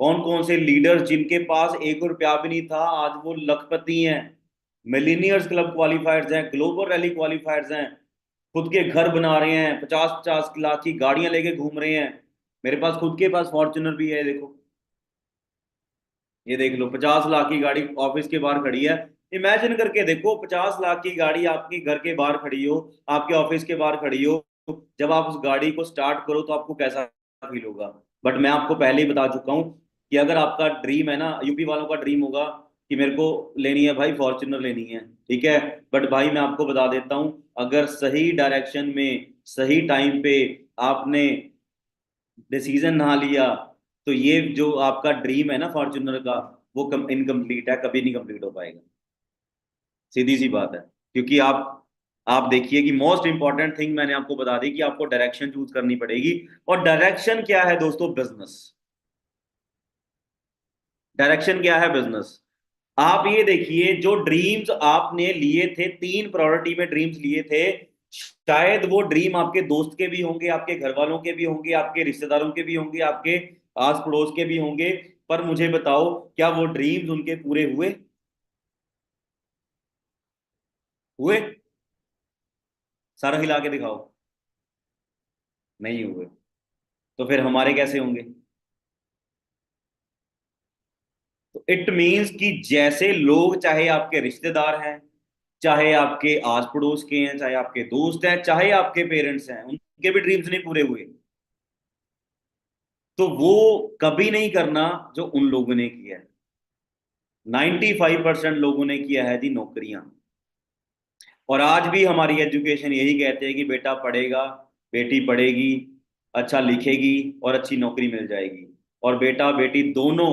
कौन कौन से लीडर्स जिनके पास 1 रुपया भी नहीं था आज वो लखपति हैं, मिलीनियर्स क्लब क्वालिफायर्स हैं, ग्लोबल रैली क्वालिफायर्स हैं, खुद के घर बना रहे हैं, 50-50 लाख की गाड़ियां लेके घूम रहे हैं। मेरे पास खुद के पास फॉर्च्यूनर भी है, देखो। ये देख लो 50 लाख की गाड़ी ऑफिस के बाहर खड़ी है। इमेजिन करके देखो, 50 लाख की गाड़ी आपके घर के बाहर खड़ी हो, आपके ऑफिस के बाहर खड़ी हो, जब आप उस गाड़ी को स्टार्ट करो तो आपको कैसा फील होगा। बट मैं आपको पहले ही बता चुका हूँ कि अगर आपका ड्रीम है ना, यूपी वालों का ड्रीम होगा कि मेरे को लेनी है भाई फॉर्च्यूनर लेनी है, ठीक है, बट भाई मैं आपको बता देता हूँ, अगर सही डायरेक्शन में सही टाइम पे आपने डिसीजन ना लिया तो ये जो आपका ड्रीम है ना फॉर्च्यूनर का, वो इनकम्प्लीट है, कभी नहीं कंप्लीट हो पाएगा। सीधी सी बात है। क्योंकि आप देखिए कि मोस्ट इंपॉर्टेंट थिंग मैंने आपको बता दी कि आपको डायरेक्शन चूज करनी पड़ेगी। और डायरेक्शन क्या है दोस्तों? बिजनेस। डायरेक्शन क्या है? बिजनेस। आप ये देखिए, जो ड्रीम्स आपने लिए थे, 3 प्रायोरिटी में ड्रीम्स लिए थे, शायद वो ड्रीम आपके दोस्त के भी होंगे, आपके घर वालों के भी होंगे, आपके रिश्तेदारों के भी होंगे, आपके आस पड़ोस के भी होंगे, पर मुझे बताओ क्या वो ड्रीम्स उनके पूरे हुए? हुए? सारा हिला के दिखाओ। नहीं हुए। तो फिर हमारे कैसे होंगे? तो इट मीन्स कि जैसे लोग, चाहे आपके रिश्तेदार हैं, चाहे आपके आस पड़ोस के हैं, चाहे आपके दोस्त हैं, चाहे आपके पेरेंट्स हैं, उनके भी ड्रीम्स नहीं पूरे हुए, तो वो कभी नहीं करना जो उन लोगों ने किया है। 95% लोगों ने किया है जी नौकरियां। और आज भी हमारी एजुकेशन यही कहते हैं कि बेटा पढ़ेगा, बेटी पढ़ेगी, अच्छा लिखेगी और अच्छी नौकरी मिल जाएगी। और बेटा बेटी दोनों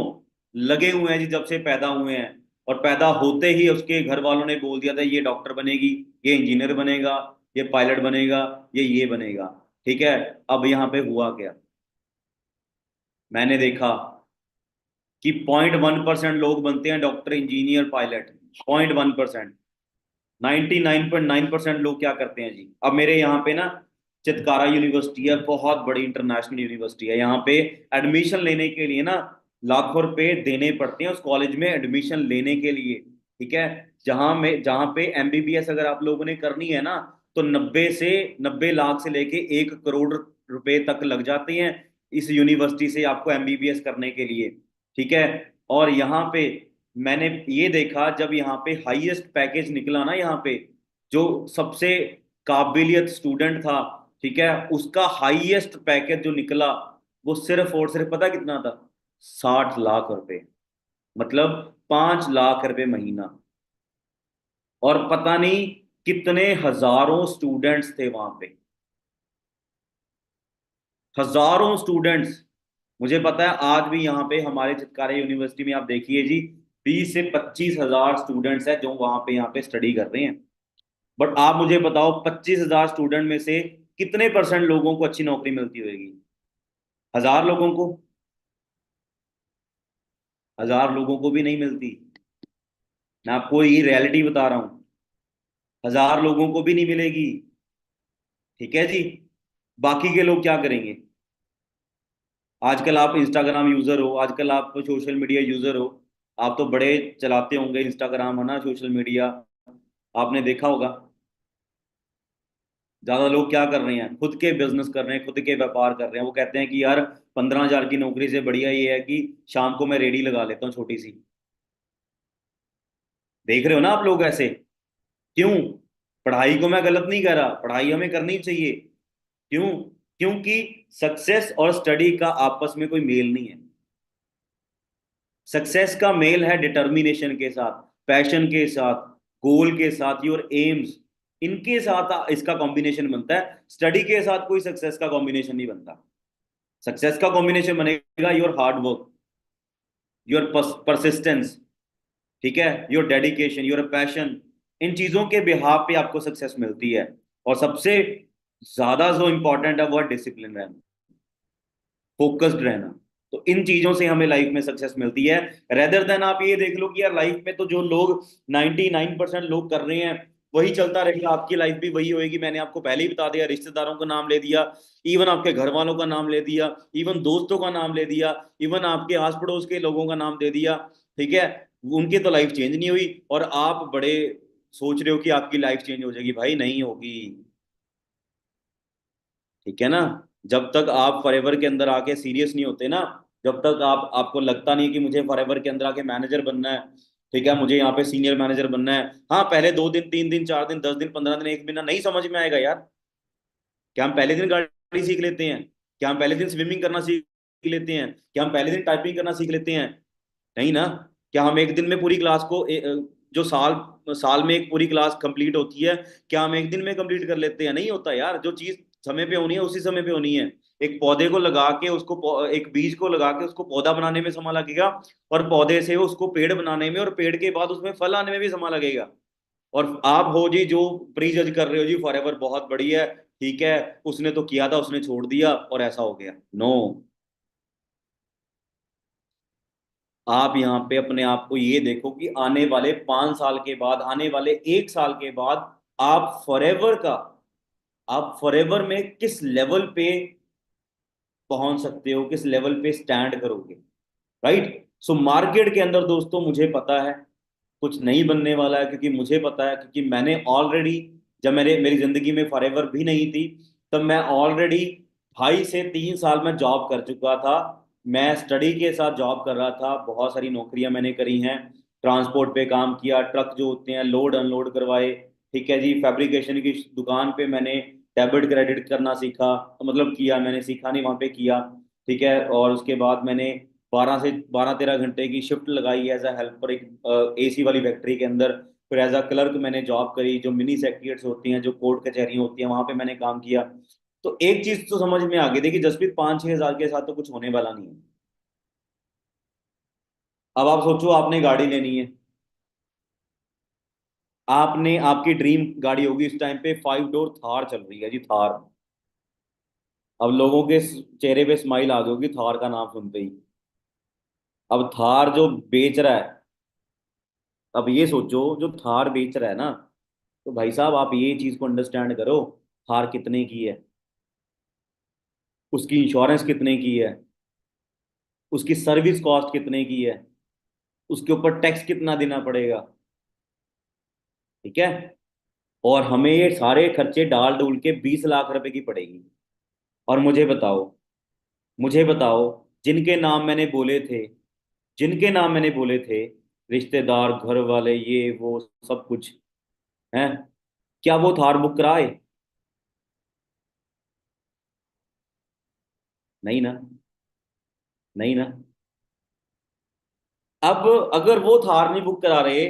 लगे हुए हैं जी जब से पैदा हुए हैं। और पैदा होते ही उसके घर वालों ने बोल दिया था ये डॉक्टर बनेगी, ये इंजीनियर बनेगा, ये पायलट बनेगा, ये बनेगा। ठीक है। अब यहाँ पे हुआ क्या? मैंने देखा कि 0.1% लोग बनते हैं डॉक्टर, इंजीनियर, पायलट। 0.1%। 99.9% लोग क्या करते हैं जी? अब मेरे यहाँ पे ना चितकारा यूनिवर्सिटी है, बहुत बड़ी इंटरनेशनल यूनिवर्सिटी है। यहाँ पे एडमिशन लेने के लिए ना लाखों रुपए देने पड़ते हैं उस कॉलेज में एडमिशन लेने के लिए। ठीक है। जहाँ पे एमबीबीएस अगर आप लोगों ने करनी है ना, तो 90 लाख से लेके 1 करोड़ रुपए तक लग जाते हैं इस यूनिवर्सिटी से आपको एमबीबीएस करने के लिए। ठीक है। और यहाँ पे मैंने ये देखा, जब यहाँ पे हाईएस्ट पैकेज निकला ना, यहाँ पे जो सबसे काबिलियत स्टूडेंट था, ठीक है, उसका हाईएस्ट पैकेज जो निकला, वो सिर्फ और सिर्फ पता कितना था? 60 लाख रुपए। मतलब 5 लाख रुपए महीना। और पता नहीं कितने हजारों स्टूडेंट्स थे वहां पे। हजारों स्टूडेंट्स। मुझे पता है आज भी यहाँ पे हमारे चितकारा यूनिवर्सिटी में आप देखिए जी, 20 से 25 हजार स्टूडेंट्स हैं जो वहां पे यहाँ पे स्टडी कर रहे हैं। बट आप मुझे बताओ 25 हजार स्टूडेंट में से कितने परसेंट लोगों को अच्छी नौकरी मिलती होगी? 1000 लोगों को? 1000 लोगों को भी नहीं मिलती। मैं आपको ये रियलिटी बता रहा हूँ। 1000 लोगों को भी नहीं मिलेगी। ठीक है जी। बाकी के लोग क्या करेंगे? आजकल आप इंस्टाग्राम यूजर हो, आजकल आप सोशल मीडिया यूजर हो, आप तो बड़े चलाते होंगे इंस्टाग्राम, है ना, सोशल मीडिया। आपने देखा होगा ज्यादा लोग क्या कर रहे हैं? खुद के बिजनेस कर रहे हैं, खुद के व्यापार कर रहे हैं। वो कहते हैं कि यार 15 हजार की नौकरी से बढ़िया ये है कि शाम को मैं रेडी लगा लेता हूँ छोटी सी। देख रहे हो ना आप लोग ऐसे? क्यों? पढ़ाई को मैं गलत नहीं कह रहा, पढ़ाई हमें करनी चाहिए। क्यों? क्योंकि सक्सेस और स्टडी का आपस में कोई मेल नहीं है। सक्सेस का मेल है डिटर्मिनेशन के साथ, पैशन के साथ, गोल के साथ, योर एम्स, इनके साथ इसका कॉम्बिनेशन बनता है। स्टडी के साथ कोई सक्सेस का कॉम्बिनेशन नहीं बनता। सक्सेस का कॉम्बिनेशन बनेगा your hard work, your persistence, ठीक है, योर डेडिकेशन, योर पैशन। इन चीजों के बिहाफ पे आपको सक्सेस मिलती है। और सबसे ज्यादा जो इंपॉर्टेंट है वो है डिसिप्लिन रहना, फोकस्ड रहना। तो इन चीजों से हमें लाइफ में सक्सेस मिलती है। रेदर देन आप ये देख लो कि यार लाइफ में तो जो लोग 99% लोग कर रहे हैं वही चलता रहेगा, आपकी लाइफ भी वही होएगी। मैंने आपको पहले ही बता दिया, रिश्तेदारों का नाम ले दिया, इवन आपके घर वालों का नाम ले दिया, इवन दोस्तों का नाम ले दिया, इवन आपके आस पड़ोस के लोगों का नाम दे दिया। ठीक है। उनकी तो लाइफ चेंज नहीं हुई और आप बड़े सोच रहे हो कि आपकी लाइफ चेंज हो जाएगी। भाई नहीं होगी। ठीक है ना। जब तक आप फॉरएवर के अंदर आके सीरियस नहीं होते ना, जब तक आपको लगता नहीं कि मुझे फॉरएवर के अंदर आके मैनेजर बनना है, ठीक है, मुझे यहाँ पे सीनियर मैनेजर बनना है। हाँ, पहले 2 दिन 3 दिन 4 दिन 10 दिन 15 दिन 1 महीना नहीं समझ में आएगा यार। क्या हम पहले दिन गाड़ी सीख लेते हैं? क्या हम पहले दिन स्विमिंग करना सीख लेते हैं? क्या हम पहले दिन टाइपिंग करना सीख लेते हैं? नहीं ना। क्या हम एक दिन में पूरी क्लास को जो साल साल में एक पूरी क्लास कंप्लीट होती है, क्या हम एक दिन में कंप्लीट कर लेते हैं? नहीं होता यार। जो चीज समय पे होनी है उसी समय पे होनी है। एक पौधे को लगा के उसको एक बीज को लगा के उसको पौधा बनाने में समय लगेगा, और पौधे से उसको पेड़ बनाने में, और पेड़ के बाद उसमें फल आने में भी समय लगेगा। और आप हो जी जो प्री जज कर रहे हो जी फॉरएवर बहुत बड़ी है, ठीक है, उसने तो किया था, उसने छोड़ दिया और ऐसा हो गया। नो। आप यहाँ पे अपने आप को ये देखो कि आने वाले 5 साल के बाद, आने वाले 1 साल के बाद, आप फॉरएवर का, आप फॉरएवर में किस लेवल पे पहुंच सकते हो, किस लेवल पे स्टैंड करोगे। राइट। सो मार्केट के अंदर दोस्तों मुझे पता है कुछ नहीं बनने वाला है, क्योंकि मुझे पता है, क्योंकि मैंने ऑलरेडी, जब मेरी जिंदगी में फॉरएवर भी नहीं थी, तब मैं ऑलरेडी 2.5 से 3 साल में जॉब कर चुका था। मैं स्टडी के साथ जॉब कर रहा था, बहुत सारी नौकरियां मैंने करी हैं। ट्रांसपोर्ट पे काम किया, ट्रक जो होते हैं लोड अनलोड करवाए, ठीक है जी। फैब्रिकेशन की दुकान पे मैंने डेबिट क्रेडिट करना सीखा, मतलब किया, मैंने सीखा नहीं, वहाँ पे किया, ठीक है। और उसके बाद मैंने 12 13 घंटे की शिफ्ट लगाई एज अ हेल्पर एक एसी वाली फैक्ट्री के अंदर। फिर एज अ क्लर्क मैंने जॉब करी, जो मिनी सेक्रेटरीज होती हैं, जो कोर्ट कचहरी होती हैं, वहां पे मैंने काम किया। तो एक चीज तो समझ में आ गई, देखिए जसप्रीत 5 6 हज़ार के साथ तो कुछ होने वाला नहीं है। अब आप सोचो, आपने गाड़ी लेनी है, आपने, आपकी ड्रीम गाड़ी होगी इस टाइम पे 5 डोर थार चल रही है जी, थार। अब लोगों के चेहरे पे स्माइल आ गई होगी थार का नाम सुनते ही। अब थार जो बेच रहा है, अब ये सोचो जो थार बेच रहा है ना, तो भाई साहब आप ये चीज को अंडरस्टैंड करो, थार कितने की है, उसकी इंश्योरेंस कितने की है, उसकी सर्विस कॉस्ट कितने की है, उसके ऊपर टैक्स कितना देना पड़ेगा, ठीक है। और हमें ये सारे खर्चे डाल डूल के 20 लाख रुपए की पड़ेगी। और मुझे बताओ, जिनके नाम मैंने बोले थे, जिनके नाम मैंने बोले थे, रिश्तेदार, घर वाले, ये वो सब कुछ है, क्या वो थार बुक कराए? नहीं ना। नहीं ना। अब अगर वो थार नहीं बुक करा रहे,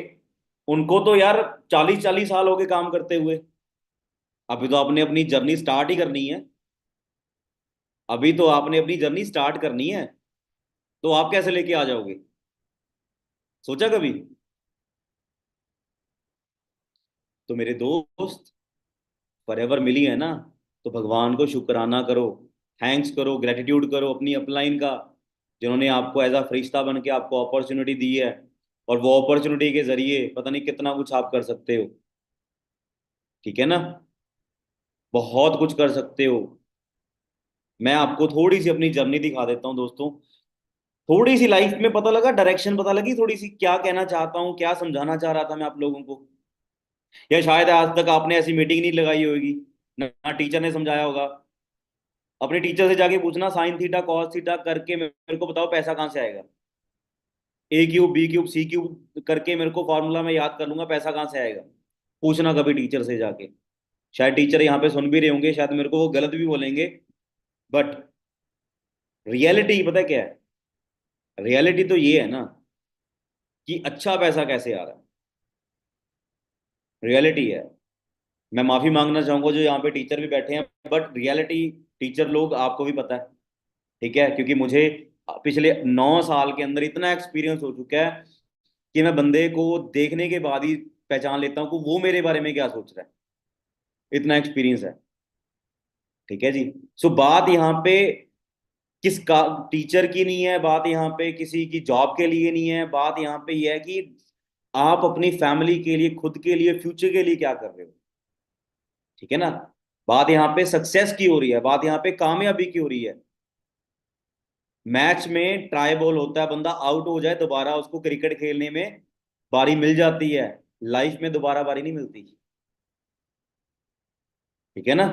उनको तो यार 40 40 साल हो गए काम करते हुए। अभी तो आपने अपनी जर्नी स्टार्ट ही करनी है। अभी तो आपने अपनी जर्नी स्टार्ट करनी है। तो आप कैसे लेके आ जाओगे? सोचा कभी? तो मेरे दोस्त, फॉरएवर मिली है ना, तो भगवान को शुक्राना करो, थैंक्स करो, ग्रेटिट्यूड करो अपनी अपलाइन का, जिन्होंने आपको एज अ फरिश्ता बन के आपको अपॉर्चुनिटी दी है। और वो अपॉर्चुनिटी के जरिए पता नहीं कितना कुछ आप कर सकते हो, ठीक है ना, बहुत कुछ कर सकते हो। मैं आपको थोड़ी सी अपनी जर्नी दिखा देता हूँ दोस्तों, थोड़ी सी लाइफ में पता लगा, डायरेक्शन पता लगी, थोड़ी सी क्या कहना चाहता हूँ, क्या समझाना चाह रहा था मैं आप लोगों को। या शायद आज तक आपने ऐसी मीटिंग नहीं लगाई होगी, ना टीचर ने समझाया होगा। अपने टीचर से जाके पूछना, साइन थीटा कॉस थीटा करके मेरे को बताओ पैसा कहाँ से आएगा। A³ B³ C³ करके मेरे को फॉर्मूला मैं याद कर लूंगा, पैसा कहाँ से आएगा। पूछना कभी टीचर से जाके। शायद टीचर यहाँ पे सुन भी रहे होंगे, शायद मेरे को वो गलत भी बोलेंगे, बट रियलिटी पता है क्या है? रियलिटी तो ये है ना कि अच्छा पैसा कैसे आ रहा है। रियलिटी है। मैं माफी मांगना चाहूंगा जो यहाँ पे टीचर भी बैठे हैं, बट रियलिटी, टीचर लोग आपको भी पता है, ठीक है, क्योंकि मुझे पिछले 9 साल के अंदर इतना एक्सपीरियंस हो चुका है कि मैं बंदे को देखने के बाद ही पहचान लेता हूँ कि वो मेरे बारे में क्या सोच रहा है। इतना एक्सपीरियंस है, ठीक है जी। सो बात यहाँ पे किस का, टीचर की नहीं है, बात यहाँ पे किसी की जॉब के लिए नहीं है, बात यहाँ पे ये है कि आप अपनी फैमिली के लिए, खुद के लिए, फ्यूचर के लिए क्या कर रहे हो, ठीक है ना। बात यहाँ पे सक्सेस की हो रही है, बात यहाँ पे कामयाबी की हो रही है। मैच में ट्राई बॉल होता है, बंदा आउट हो जाए दोबारा उसको क्रिकेट खेलने में बारी मिल जाती है, लाइफ में दोबारा बारी नहीं मिलती, ठीक है ना।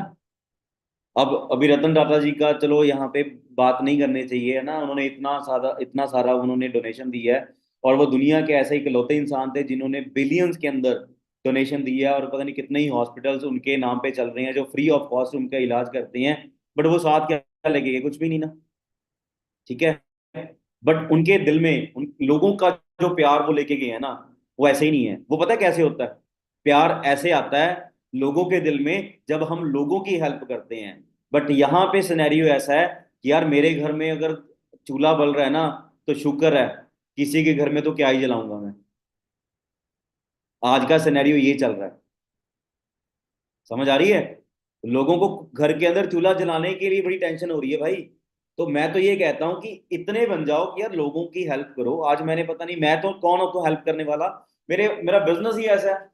अब अभी रतन टाटा जी का चलो यहाँ पे बात नहीं करनी चाहिए, है ना, उन्होंने इतना सारा उन्होंने डोनेशन दिया है। और वो दुनिया के ऐसे इकलौते इंसान थे जिन्होंने बिलियंस के अंदर डोनेशन दिया है, और पता नहीं कितने ही हॉस्पिटल्स उनके नाम पे चल रहे हैं जो फ्री ऑफ कॉस्ट उनका इलाज करते हैं। बट वो साथ क्या लगेगा, कुछ भी नहीं ना। ठीक है। बट उनके दिल में उन लोगों का जो प्यार वो लेके गए हैं ना, वो ऐसे ही नहीं है। वो पता है कैसे होता है? प्यार ऐसे आता है लोगों के दिल में जब हम लोगों की हेल्प करते हैं। बट यहाँ पे सिनेरियो ऐसा है कि यार मेरे घर में अगर चूल्हा बल रहा है ना, तो शुक्र है, किसी के घर में तो क्या ही जलाऊंगा मैं। आज का सिनेरियो ये चल रहा है। समझ आ रही है? लोगों को घर के अंदर चूल्हा जलाने के लिए बड़ी टेंशन हो रही है भाई। तो मैं तो ये कहता हूँ कि इतने बन जाओ कि यार लोगों की हेल्प करो। आज मैंने पता नहीं मैं तो कौन हूं तो हेल्प करने वाला। मेरा बिजनेस ही ऐसा है।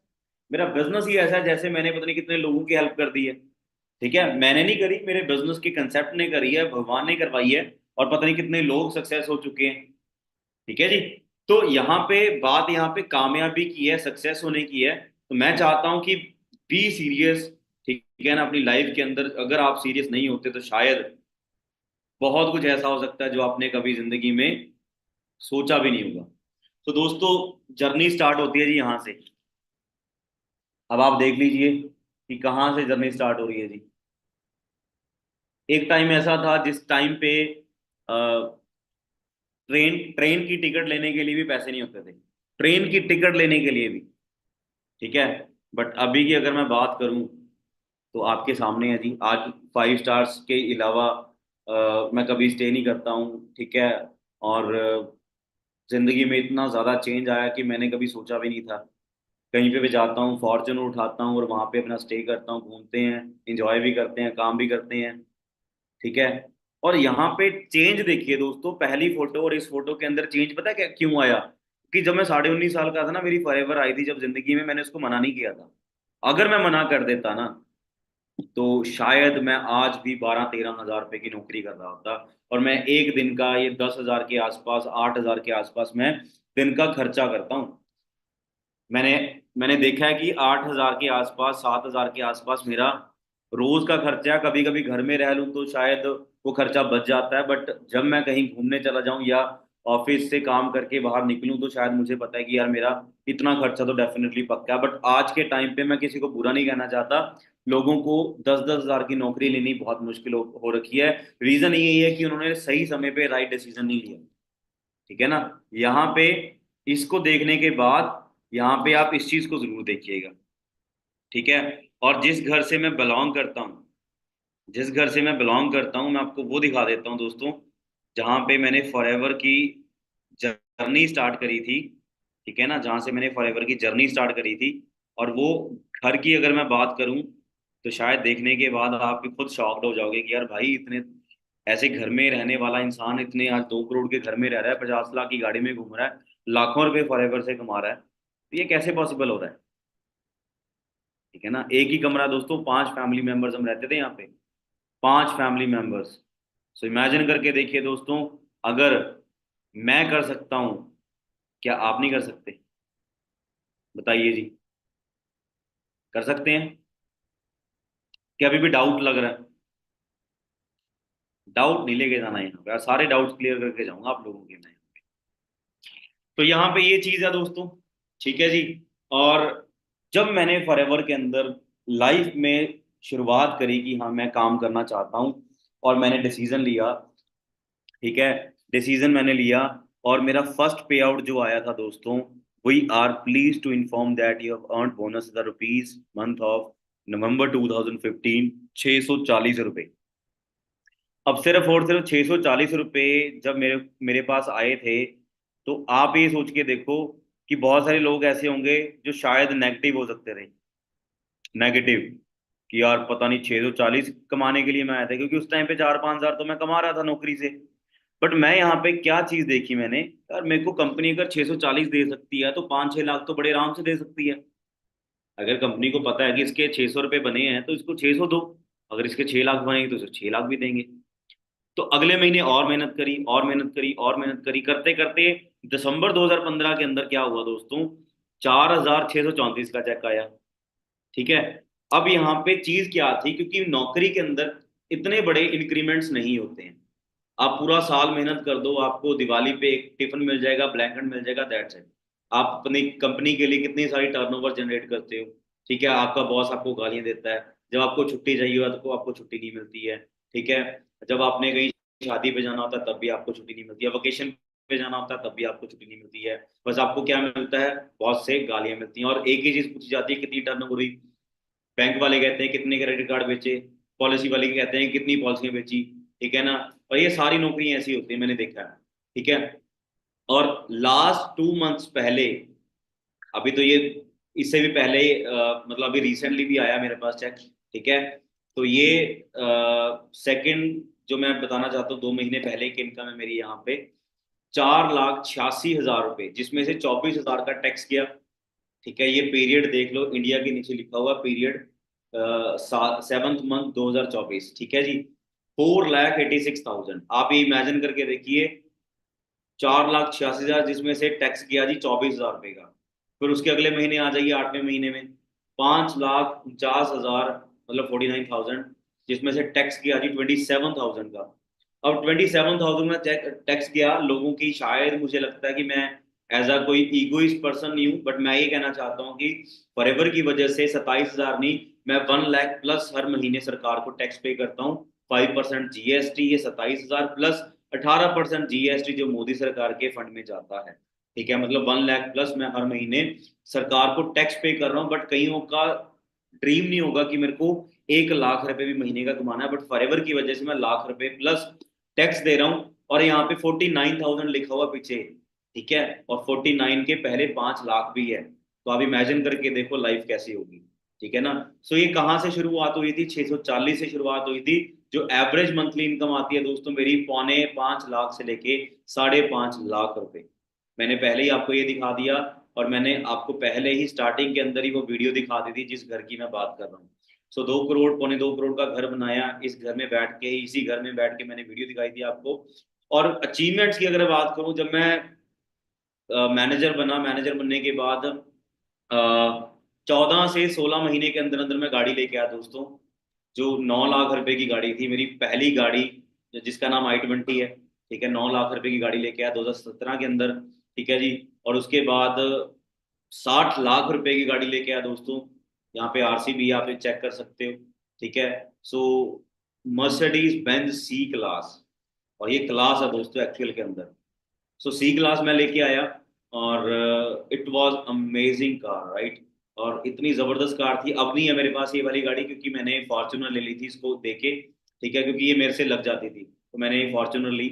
मेरा बिजनेस ही ऐसा है, जैसे मैंने पता नहीं कितने लोगों की हेल्प कर दी है। ठीक है, मैंने नहीं करी, मेरे बिजनेस के कंसेप्ट ने करी है, भगवान ने करवाई है। और पता नहीं कितने लोग सक्सेस हो चुके हैं। ठीक है जी। तो यहाँ पे बात, यहाँ पे कामयाबी की है, सक्सेस होने की है। तो मैं चाहता हूँ कि बी सीरियस। ठीक है ना, अपनी लाइफ के अंदर अगर आप सीरियस नहीं होते तो शायद बहुत कुछ ऐसा हो सकता है जो आपने कभी जिंदगी में सोचा भी नहीं होगा। तो दोस्तों, जर्नी स्टार्ट होती है जी यहाँ से। अब आप देख लीजिए कि कहाँ से जर्नी स्टार्ट हो रही है जी। एक टाइम ऐसा था जिस टाइम पे ट्रेन ट्रेन की टिकट लेने के लिए भी पैसे नहीं होते थे। ट्रेन की टिकट लेने के लिए भी। ठीक है। बट अभी की अगर मैं बात करूं तो आपके सामने है जी। आज 5 स्टार्स के अलावा मैं कभी स्टे नहीं करता हूँ। ठीक है। और जिंदगी में इतना ज़्यादा चेंज आया कि मैंने कभी सोचा भी नहीं था। कहीं पे भी जाता हूँ फॉर्च्यूनर उठाता हूँ और वहाँ पे अपना स्टे करता हूँ, घूमते हैं, इंजॉय भी करते हैं, काम भी करते हैं। ठीक है। और यहाँ पे चेंज देखिए दोस्तों, पहली फोटो और इस फोटो के अंदर चेंज पता है क्या क्यों आया? कि जब मैं 19.5 साल का था ना, मेरी फॉरएवर आई थी जब जिंदगी में, मैंने उसको मना नहीं किया था। अगर मैं मना कर देता ना, तो शायद मैं आज भी 12-13 हज़ार रुपए की नौकरी कर रहा होता। और मैं एक दिन का ये 10 हज़ार के आसपास, 8 हज़ार के आसपास मैं दिन का खर्चा करता हूँ। मैंने मैंने देखा है कि 8 हज़ार के आसपास, 7 हज़ार के आसपास मेरा रोज का खर्चा है। कभी कभी घर में रह लूँ तो शायद वो खर्चा बच जाता है। बट जब मैं कहीं घूमने चला जाऊं या ऑफिस से काम करके बाहर निकलूं, तो शायद मुझे पता है कि यार मेरा इतना खर्चा तो डेफिनेटली पक्का है। बट आज के टाइम पे मैं किसी को बुरा नहीं कहना चाहता। लोगों को 10-10 हज़ार की नौकरी लेनी बहुत मुश्किल हो रखी है। रीजन यही है कि उन्होंने सही समय पे राइट डिसीजन नहीं लिया। ठीक है ना। यहाँ पे इसको देखने के बाद यहाँ पे आप इस चीज को जरूर देखिएगा। ठीक है। और जिस घर से मैं बिलोंग करता हूँ, मैं आपको वो दिखा देता हूँ दोस्तों, जहाँ पे मैंने फॉरएवर की जर्नी स्टार्ट करी थी। ठीक है ना, जहाँ से मैंने फॉरएवर की जर्नी स्टार्ट करी थी। और वो घर की अगर मैं बात करूँ, तो शायद देखने के बाद आप भी खुद शॉक्ड हो जाओगे कि यार भाई, इतने ऐसे घर में रहने वाला इंसान इतने आज 2 करोड़ के घर में रह रहा है, 50 लाख की गाड़ी में घूम रहा है, लाखों रुपए फॉरएवर से कमा रहा है, तो ये कैसे पॉसिबल हो रहा है? ठीक है ना। एक ही कमरा दोस्तों, 5 फैमिली मेंबर्स हम रहते थे यहाँ पे। 5 फैमिली मेंबर्स। सो इमेजिन करके देखिए दोस्तों, अगर मैं कर सकता हूँ, क्या आप नहीं कर सकते? बताइए जी। कर सकते हैं? क्या अभी भी डाउट लग रहा है? डाउट नहीं लेके जाना यहाँ पे, सारे डाउट्स क्लियर करके जाऊंगा आप लोगों के मैं। तो यहाँ पे ये चीज है दोस्तों। ठीक है जी। और जब मैंने फॉरएवर के अंदर लाइफ में शुरुआत करी कि हाँ मैं काम करना चाहता हूँ, और मैंने डिसीजन लिया। ठीक है। डिसीजन मैंने लिया, और मेरा फर्स्ट पे आउट जो आया था दोस्तों, we are please to inform that you have earned bonus the rupees month of November 2015, 640 रुपये। अब सिर्फ और सिर्फ 640 रुपये जब मेरे मेरे पास आए थे, तो आप ये सोच के देखो कि बहुत सारे लोग ऐसे होंगे जो शायद नेगेटिव हो सकते थे। नेगेटिव कि यार पता नहीं 640 कमाने के लिए मैं आया था, क्योंकि उस टाइम पे 4-5 हज़ार तो मैं कमा रहा था नौकरी से। बट मैं यहाँ पे क्या चीज देखी मैंने, यार मेरे को कंपनी अगर 640 दे सकती है तो 5-6 लाख तो बड़े आराम से दे सकती है। अगर कंपनी को पता है कि इसके 600 रुपये बने हैं तो इसको 600 दो, अगर इसके 6 लाख बनेंगे तो इसे 6 लाख भी देंगे। तो अगले महीने और मेहनत करी, और मेहनत करी, और मेहनत करी, करते करते दिसंबर 2015 के अंदर क्या हुआ दोस्तों, 4,634 का चेक आया। ठीक है। अब यहाँ पे चीज क्या थी, क्योंकि नौकरी के अंदर इतने बड़े इंक्रीमेंट्स नहीं होते हैं। आप पूरा साल मेहनत कर दो, आपको दिवाली पे एक टिफिन मिल जाएगा, ब्लैंकेट मिल जाएगा, दैट्स इट। आप अपनी कंपनी के लिए कितनी सारी टर्नओवर जनरेट करते हो, ठीक है, आपका बॉस आपको गालियां देता है, जब आपको छुट्टी चाहिए होता है तो आपको छुट्टी नहीं मिलती है, ठीक है, जब आपने कहीं शादी पे जाना होता है तब भी आपको छुट्टी नहीं मिलती है, वेकेशन पे जाना होता है तब भी आपको छुट्टी नहीं मिलती है। बस आपको क्या मिलता है, बॉस से गालियां मिलती हैं, और एक ही चीज पूछी जाती है, कितनी टर्नओवर हुई। बैंक वाले कहते हैं कितने क्रेडिट कार्ड बेचे, पॉलिसी वाले कहते हैं कितनी पॉलिसियां बेची, ठीक है ना। और ये सारी नौकरियां ऐसी होती है, मैंने देखा है, ठीक है। और लास्ट 2 मंथ्स पहले, अभी तो ये इससे भी पहले मतलब अभी रिसेंटली भी आया मेरे पास चेक, ठीक है। तो ये सेकंड जो मैं बताना चाहता हूँ, 2 महीने पहले की इनकम है मेरी यहाँ पे 4,86,000 रुपए, जिसमें से 24,000 का टैक्स गया, ठीक है। ये पीरियड देख लो, इंडिया के नीचे लिखा हुआ पीरियड 7th मंथ 2024, ठीक है जी। 4,86,000, आप ये इमेजिन करके देखिए, 4,86,000 जिसमें से टैक्स किया जी 24,000 रुपए का। फिर उसके अगले महीने आ जाइए, 8वें महीने में 5,49,000, मतलब 49,000, जिसमें से टैक्स किया जी 27,000 का। अब 27,000 में टैक्स किया लोगों की, शायद मुझे लगता है कि मैं एज अ कोई ईगोइस्ट पर्सन नहीं हूँ, बट मैं ये कहना चाहता हूँ कि फॉरएवर की वजह से 27,000 नहीं, मैं 1 लाख प्लस हर महीने सरकार को टैक्स पे करता हूँ। 5% जीएसटी, ये 27,000 प्लस 18% जीएसटी जो मोदी सरकार के फंड में जाता है, ठीक है। मतलब 1 लाख प्लस मैं हर महीने सरकार को टैक्स पे कर रहा हूँ। बट कईयों का ड्रीम नहीं होगा कि मेरे को 1 लाख रुपए भी महीने का कमाना है, बट फॉरएवर की वजह से मैं लाख रुपए प्लस टैक्स दे रहा हूँ। और यहाँ पे 49,000 लिखा हुआ पीछे, ठीक है, और 49 के पहले 5 लाख भी है। तो आप इमेजिन करके देखो लाइफ कैसी होगी, ठीक है ना। सो ये कहाँ से शुरुआत हुई थी, 640 से शुरुआत हुई थी। जो एवरेज मंथली इनकम आती है दोस्तों मेरी, 4.25 लाख से लेके 5.5 लाख रुपए, मैंने पहले ही आपको ये दिखा दिया। और मैंने आपको पहले ही स्टार्टिंग के अंदर ही वो वीडियो दिखा दी थी जिस घर की मैं बात कर रहा हूँ। सो 2 करोड़, 2.25 करोड़ का घर बनाया, इस घर में बैठ के, इसी घर में बैठ के मैंने वीडियो दिखाई थी आपको। और अचीवमेंट्स की अगर बात करूं, जब मैं मैनेजर बना, मैनेजर बनने के बाद 14 से 16 महीने के अंदर अंदर मैं गाड़ी लेके आया दोस्तों, जो 9 लाख रुपए की गाड़ी थी, मेरी पहली गाड़ी, जिसका नाम i20 है, ठीक है। 9 लाख रुपए की गाड़ी लेके आया 2017 के अंदर, ठीक है जी। और उसके बाद 60 लाख रुपए की गाड़ी लेके आया दोस्तों, यहाँ पे आरसी भी आप चेक कर सकते हो, ठीक है। सो मर्सिडीज बेंज सी क्लास, और ये क्लास है दोस्तों एक्चुअल के अंदर। सो सी क्लास मैं लेके आया, और it was amazing car, right. और इतनी ज़बरदस्त कार थी। अब नहीं है मेरे पास ये वाली गाड़ी, क्योंकि मैंने फॉर्च्यूनर ले ली थी इसको देके, ठीक है, क्योंकि ये मेरे से लग जाती थी, तो मैंने ये फॉर्च्यूनर ली,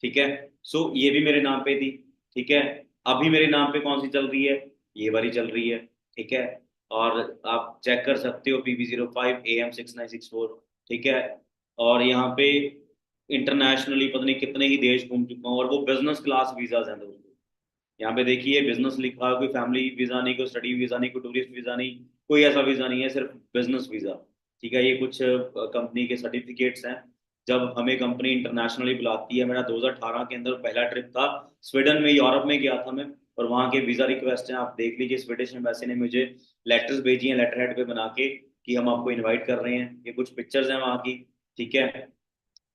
ठीक है। सो ये भी मेरे नाम पे थी, ठीक है। अभी मेरे नाम पे कौन सी चल रही है, ये वाली चल रही है, ठीक है। और आप चेक कर सकते हो PB05 AM6964, ठीक है। और यहाँ पे इंटरनेशनली पता नहीं कितने ही देश घूम चुका हूँ, और वो बिजनेस क्लास वीजाज हैं दोस्तों। यहाँ पे देखिए बिजनेस लिखा है, कोई फैमिली वीजा नहीं, कोई स्टडी वीजा नहीं, कोई टूरिस्ट वीजा नहीं, कोई ऐसा वीजा नहीं है, सिर्फ बिजनेस वीजा, ठीक है। ये कुछ कंपनी के सर्टिफिकेट्स हैं। जब हमें कंपनी इंटरनेशनली बुलाती है, मेरा 2018 के अंदर पहला ट्रिप था स्वीडन में, यूरोप में गया था मैं, और वहाँ के वीजा रिक्वेस्ट हैं, आप देख लीजिए। स्वीडिश एम्बेसी ने मुझे लेटर्स भेजी हैं, लेटर हेड पे बना के, कि हम आपको इनवाइट कर रहे हैं। ये कुछ पिक्चर्स हैं वहाँ की, ठीक है।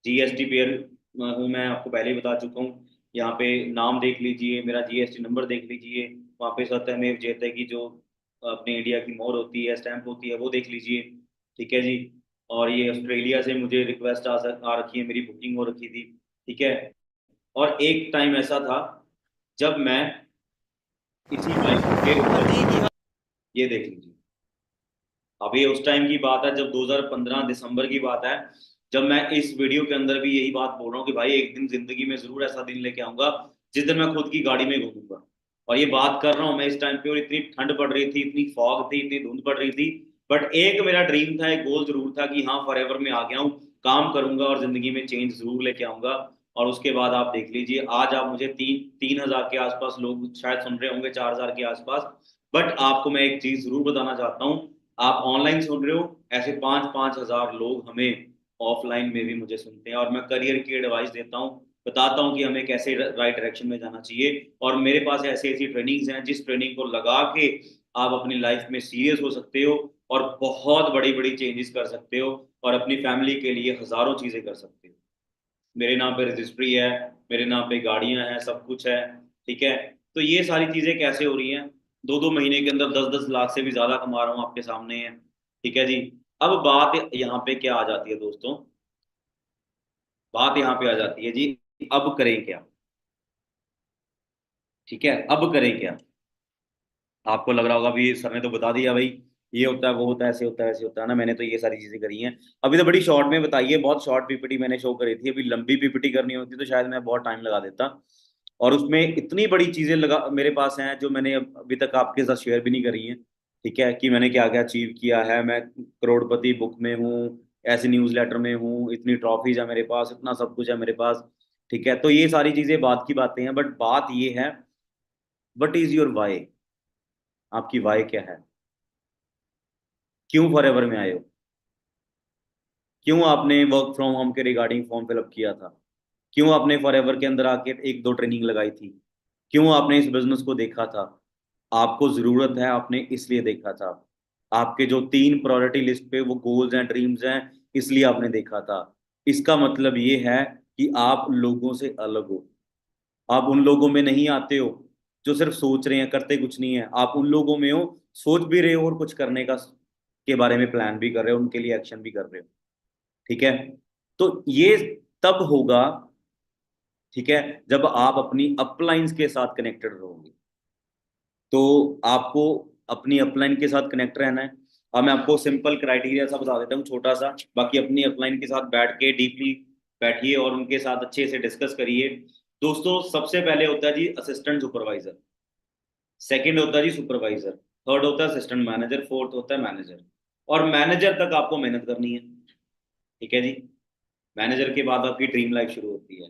जीएसटी पेयर हूँ मैं, आपको पहले ही बता चुका हूँ। यहाँ पे नाम देख लीजिए, मेरा जीएसटी नंबर देख लीजिए, वहाँ पे सत्यमेव जयते की जो अपने इंडिया की मोहर होती है, स्टैंप होती है, वो देख लीजिए, ठीक है जी। और ये ऑस्ट्रेलिया से मुझे रिक्वेस्ट आ रखी है, मेरी बुकिंग हो रखी थी, ठीक है। और एक टाइम ऐसा था जब मैं इसी फ्लाइट के ऊपर, ये देख लीजिए, अब ये उस टाइम की बात है जब 2015 दिसंबर की बात है, जब मैं इस वीडियो के अंदर भी यही बात बोल रहा हूँ कि भाई एक दिन जिंदगी में जरूर ऐसा दिन लेके आऊंगा जिस दिन मैं खुद की गाड़ी में घूमूंगा। और ये बात कर रहा हूँ मैं इस टाइम पे, और इतनी ठंड पड़ रही थी, इतनी फॉग थी, इतनी धुंध पड़ रही थी। बट एक मेरा ड्रीम था, एक गोल जरूर था कि हाँ फॉरएवर में आ गया हूँ, काम करूंगा और जिंदगी में चेंज जरूर लेके आऊंगा। और उसके बाद आप देख लीजिए, आज आप मुझे 3,000 के आसपास लोग शायद सुन रहे होंगे, 4,000 के आसपास। बट आपको मैं एक चीज जरूर बताना चाहता हूँ, आप ऑनलाइन सुन रहे हो, ऐसे 5-5 हजार लोग हमें ऑफलाइन में भी मुझे सुनते हैं, और मैं करियर की एडवाइस देता हूँ, बताता हूँ कि हमें कैसे राइट डायरेक्शन में जाना चाहिए। और मेरे पास ऐसी ऐसी ट्रेनिंग्स हैं जिस ट्रेनिंग को लगा के आप अपनी लाइफ में सीरियस हो सकते हो, और बहुत बड़ी बड़ी चेंजेस कर सकते हो और अपनी फैमिली के लिए हजारों चीजें कर सकते हो। मेरे नाम पे रजिस्ट्री है, मेरे नाम पे गाड़ियां हैं, सब कुछ है। ठीक है, तो ये सारी चीजें कैसे हो रही हैं? 2-2 महीने के अंदर 10-10 लाख से भी ज्यादा कमा रहा हूँ, आपके सामने है। ठीक है जी। अब बात यहाँ पे क्या आ जाती है दोस्तों, बात यहाँ पे आ जाती है जी, अब करें क्या? ठीक है, अब करें क्या? आपको लग रहा होगा भी सर ने तो बता दिया भाई, ये होता है, वो होता है, ऐसे होता है, ऐसे होता है ना, मैंने तो ये सारी चीजें करी हैं। अभी तो बड़ी शॉर्ट में बताई है, बहुत शॉर्ट पीपीटी मैंने शो करी थी। अभी लंबी पीपीटी करनी होती तो शायद मैं बहुत टाइम लगा देता, और उसमें इतनी बड़ी चीजें लगा मेरे पास हैं जो मैंने अभी तक आपके साथ शेयर भी नहीं करी हैं। ठीक है, कि मैंने क्या क्या अचीव किया है, मैं करोड़पति बुक में हूँ, ऐसे न्यूज लेटर में हूँ, इतनी ट्रॉफीज है मेरे पास, इतना सब कुछ है मेरे पास। ठीक है, तो ये सारी चीजें बात की बातें हैं, बट बात ये है, वट इज योर वाई? आपकी वाई क्या है? क्यों फॉरएवर में आए हो? क्यों आपने वर्क फ्रॉम होम के रिगार्डिंग फॉर्म फिलअप किया था? क्यों आपने फॉरएवर के अंदर आके 1-2 ट्रेनिंग लगाई थी? क्यों आपने इस बिजनेस को देखा था? आपको जरूरत है, आपने इसलिए देखा था। आपके जो 3 प्रायोरिटी लिस्ट पे वो गोल्स हैं, ड्रीम्स हैं, इसलिए आपने देखा था। इसका मतलब ये है कि आप लोगों से अलग हो। आप उन लोगों में नहीं आते हो जो सिर्फ सोच रहे हैं, करते कुछ नहीं है। आप उन लोगों में हो, सोच भी रहे हो और कुछ करने का के बारे में प्लान भी कर रहे हो, उनके लिए एक्शन भी कर रहे हो। ठीक है, तो ये तब होगा, ठीक है, जब आप अपनी अपलाइंस के साथ कनेक्टेड रहोगे। तो आपको अपनी अपलाइन के साथ कनेक्ट रहना है। अब मैं आपको सिंपल क्राइटेरिया सा बता देता हूँ, छोटा सा। बाकी अपनी अपलाइन के साथ बैठ के डीपली बैठिए और उनके साथ अच्छे से डिस्कस करिए। दोस्तों, सबसे पहले होता है जी असिस्टेंट सुपरवाइजर, सेकंड होता है जी सुपरवाइजर, थर्ड होता है असिस्टेंट मैनेजर, फोर्थ होता है मैनेजर। और मैनेजर तक आपको मेहनत करनी है। ठीक है जी। मैनेजर के बाद आपकी ड्रीम लाइफ शुरू होती है।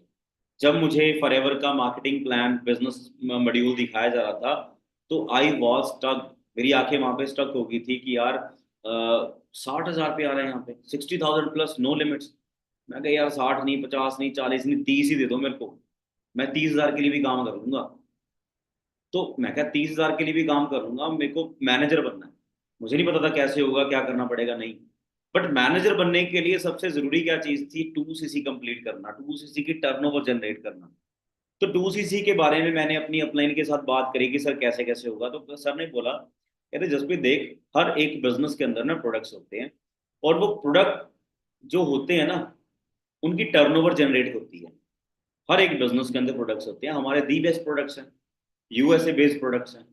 जब मुझे फॉरएवर का मार्केटिंग प्लान बिजनेस मॉड्यूल दिखाया जा रहा था, तो आई वॉज स्टक। मेरी आंखें वहां पे स्टक हो गई थी कि यार 60,000 पे आ रहे हैं यहाँ पे, 60,000 प्लस नो लिमिट्स। मैं कहा यार 60 नहीं, 50 नहीं, 40 नहीं, 30 ही दे दो मेरे को, मैं 30,000 के लिए भी काम कर लूंगा। तो मैं क्या 30,000 के लिए भी काम करूंगा, मेरे को मैनेजर बनना है। मुझे नहीं पता था कैसे होगा, क्या करना पड़ेगा, नहीं। बट मैनेजर बनने के लिए सबसे जरूरी क्या चीज थी? 2CC कंप्लीट करना, 2CC की टर्नओवर जनरेट करना। तो 2CC के बारे में मैंने अपनी अपलाइन के साथ बात करी कि सर कैसे कैसे होगा। तो सर ने बोला, कहते जसप्रीत देख, हर एक बिजनेस के अंदर ना प्रोडक्ट्स होते हैं, और वो प्रोडक्ट जो होते हैं ना, उनकी टर्नओवर जनरेट होती है। हर एक बिजनेस के अंदर प्रोडक्ट्स होते हैं, हमारे दी बेस्ट प्रोडक्ट्स हैं, यूएसए बेस्ड प्रोडक्ट्स हैं।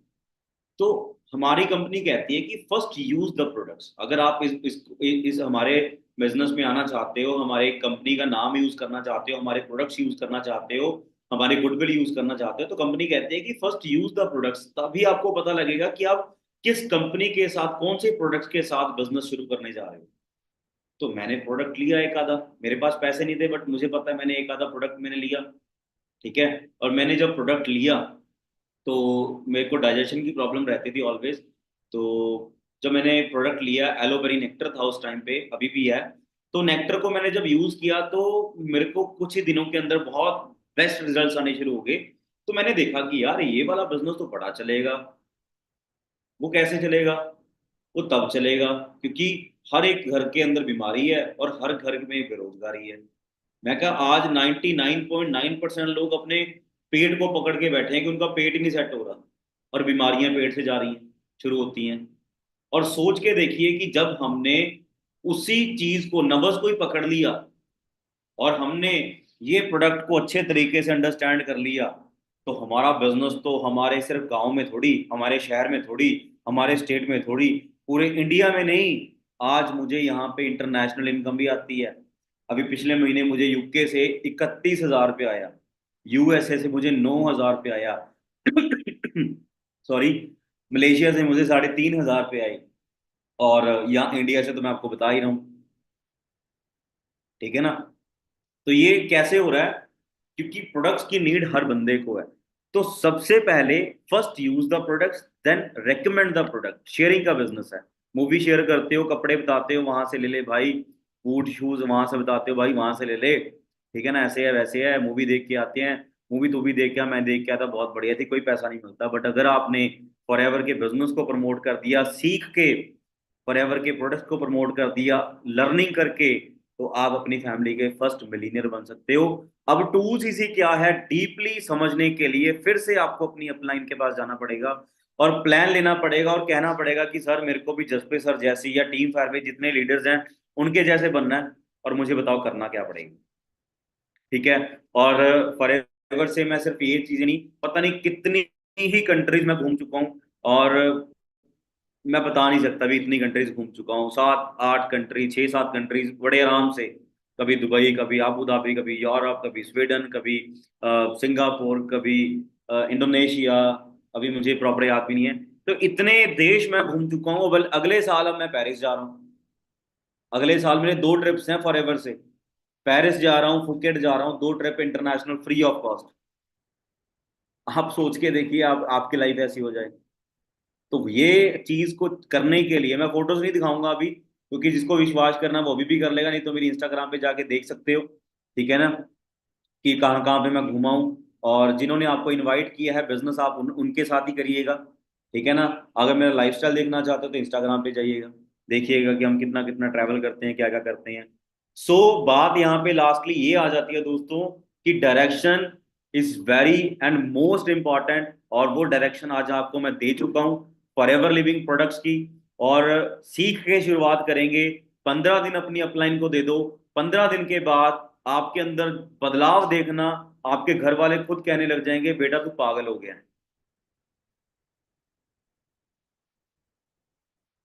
तो हमारी कंपनी कहती है कि फर्स्ट यूज द प्रोडक्ट्स। अगर आप इस हमारे बिजनेस में आना चाहते हो, हमारे कंपनी का नाम यूज करना चाहते हो, हमारे प्रोडक्ट्स यूज करना चाहते हो, हमारे गुडविल यूज करना चाहते हो, तो कंपनी कहती है कि फर्स्ट यूज द प्रोडक्ट्स। तभी आपको पता लगेगा कि आप किस कंपनी के साथ, कौन से प्रोडक्ट्स के साथ बिजनेस शुरू करने जा रहे हो। तो मैंने प्रोडक्ट लिया एक आधा, मेरे पास पैसे नहीं थे, बट मुझे पता है मैंने एक आधा प्रोडक्ट मैंने लिया। ठीक है, और मैंने जब प्रोडक्ट लिया, तो मेरे को डाइजेशन की प्रॉब्लम रहती थी ऑलवेज। तो जब मैंने प्रोडक्ट लिया, एलोवेरी नेक्टर था उस टाइम पे, अभी भी है। तो नेक्टर को मैंने जब यूज किया, तो मेरे को कुछ ही दिनों के अंदर बहुत बेस्ट रिजल्ट्स आने शुरू हो गए। तो मैंने देखा कि यार ये वाला बिजनेस तो बड़ा चलेगा। वो कैसे चलेगा? वो तब चलेगा क्योंकि हर एक घर के अंदर बीमारी है और हर घर में बेरोजगारी है। मैं कहा आज 99.9% लोग अपने पेट को पकड़ के बैठे हैं कि उनका पेट ही नहीं सेट हो रहा, और बीमारियां पेट से जा रही हैं, शुरू होती हैं। और सोच के देखिए कि जब हमने उसी चीज को, नब्ज को ही पकड़ लिया, और हमने ये प्रोडक्ट को अच्छे तरीके से अंडरस्टैंड कर लिया, तो हमारा बिजनेस तो हमारे सिर्फ गांव में थोड़ी, हमारे शहर में थोड़ी, हमारे स्टेट में थोड़ी, पूरे इंडिया में नहीं, आज मुझे यहाँ पे इंटरनेशनल इनकम भी आती है। अभी पिछले महीने मुझे यूके से 31,000 रुपये आया, यूएसए से मुझे 9,000 रुपये आया, सॉरी, मलेशिया से मुझे 3,500 रुपये आई, और यहाँ इंडिया से तो मैं आपको बता ही रहा हूँ। ठीक है ना? तो ये कैसे हो रहा है? क्योंकि प्रोडक्ट्स की नीड हर बंदे को है। तो सबसे पहले first use the products, then recommend the product. Sharing का बिजनेस है, मूवी शेयर करते हो, कपड़े बताते हो वहां से ले ले भाई, बूट शूज वहां से बताते हो भाई वहां से ले ले। ठीक है ना? ऐसे है वैसे है, मूवी देख के आते हैं, मूवी तो भी देख के मैं देख के आता, बहुत बढ़िया थी, कोई पैसा नहीं मिलता। बट अगर आपने फॉरएवर के बिजनेस को प्रमोट कर दिया सीख के, फॉरएवर के प्रोडक्ट्स को प्रमोट कर दिया लर्निंग करके, तो आप अपनी फैमिली के फर्स्ट मिलीनियर बन सकते हो। अब टूल्स इसी क्या है, डीपली समझने के लिए फिर से आपको अपनी अपलाइन के पास जाना पड़ेगा और प्लान लेना पड़ेगा और कहना पड़ेगा कि सर मेरे को भी जसप्रीत सर जैसी या टीम फायर में जितने लीडर्स हैं उनके जैसे बनना है, और मुझे बताओ करना क्या पड़ेगा। ठीक है। और फॉरएवर से मैं सिर्फ ये चीजें नहीं, पता नहीं कितनी ही कंट्रीज में घूम चुका हूँ, और मैं बता नहीं सकता भी इतनी कंट्रीज घूम चुका हूँ, 7 8 कंट्री 6 7 कंट्रीज बड़े आराम से। कभी दुबई, कभी अबू धाबी, कभी यूरोप, कभी स्वीडन, कभी सिंगापुर, कभी इंडोनेशिया, अभी मुझे प्रॉपर याद भी नहीं है। तो इतने देश मैं घूम चुका हूँ। अगले साल अब मैं पेरिस जा रहा हूँ। अगले साल मेरे 2 ट्रिप्स हैं फॉरएवर से। पेरिस जा रहा हूँ, फुकेट जा रहा हूँ, 2 trip international free of cost. आप सोच के देखिए, आप आपकी लाइफ ऐसी हो जाए। तो ये चीज को करने के लिए मैं फोटोज नहीं दिखाऊंगा अभी, क्योंकि जिसको विश्वास करना वो भी कर लेगा, नहीं तो मेरी इंस्टाग्राम पे जाके देख सकते हो। ठीक है ना, कि कहाँ कहाँ पे मैं घुमा हूँ। और जिन्होंने आपको इनवाइट किया है बिजनेस, आप उनके साथ ही करिएगा। ठीक है ना। अगर मेरा लाइफस्टाइल देखना चाहते हो तो इंस्टाग्राम पे जाइएगा, देखिएगा कि हम कितना कितना ट्रैवल करते हैं, क्या क्या करते हैं। बात यहाँ पे लास्टली ये आ जाती है दोस्तों, कि direction is very and most important, और वो डायरेक्शन आज आपको मैं दे चुका हूँ फॉरएवर लिविंग प्रोडक्ट्स की। और सीख के शुरुआत करेंगे। 15 दिन अपनी अपलाइन को दे दो, 15 दिन के बाद आपके अंदर बदलाव देखना, आपके घर वाले खुद कहने लग जाएंगे बेटा तू पागल हो गया है।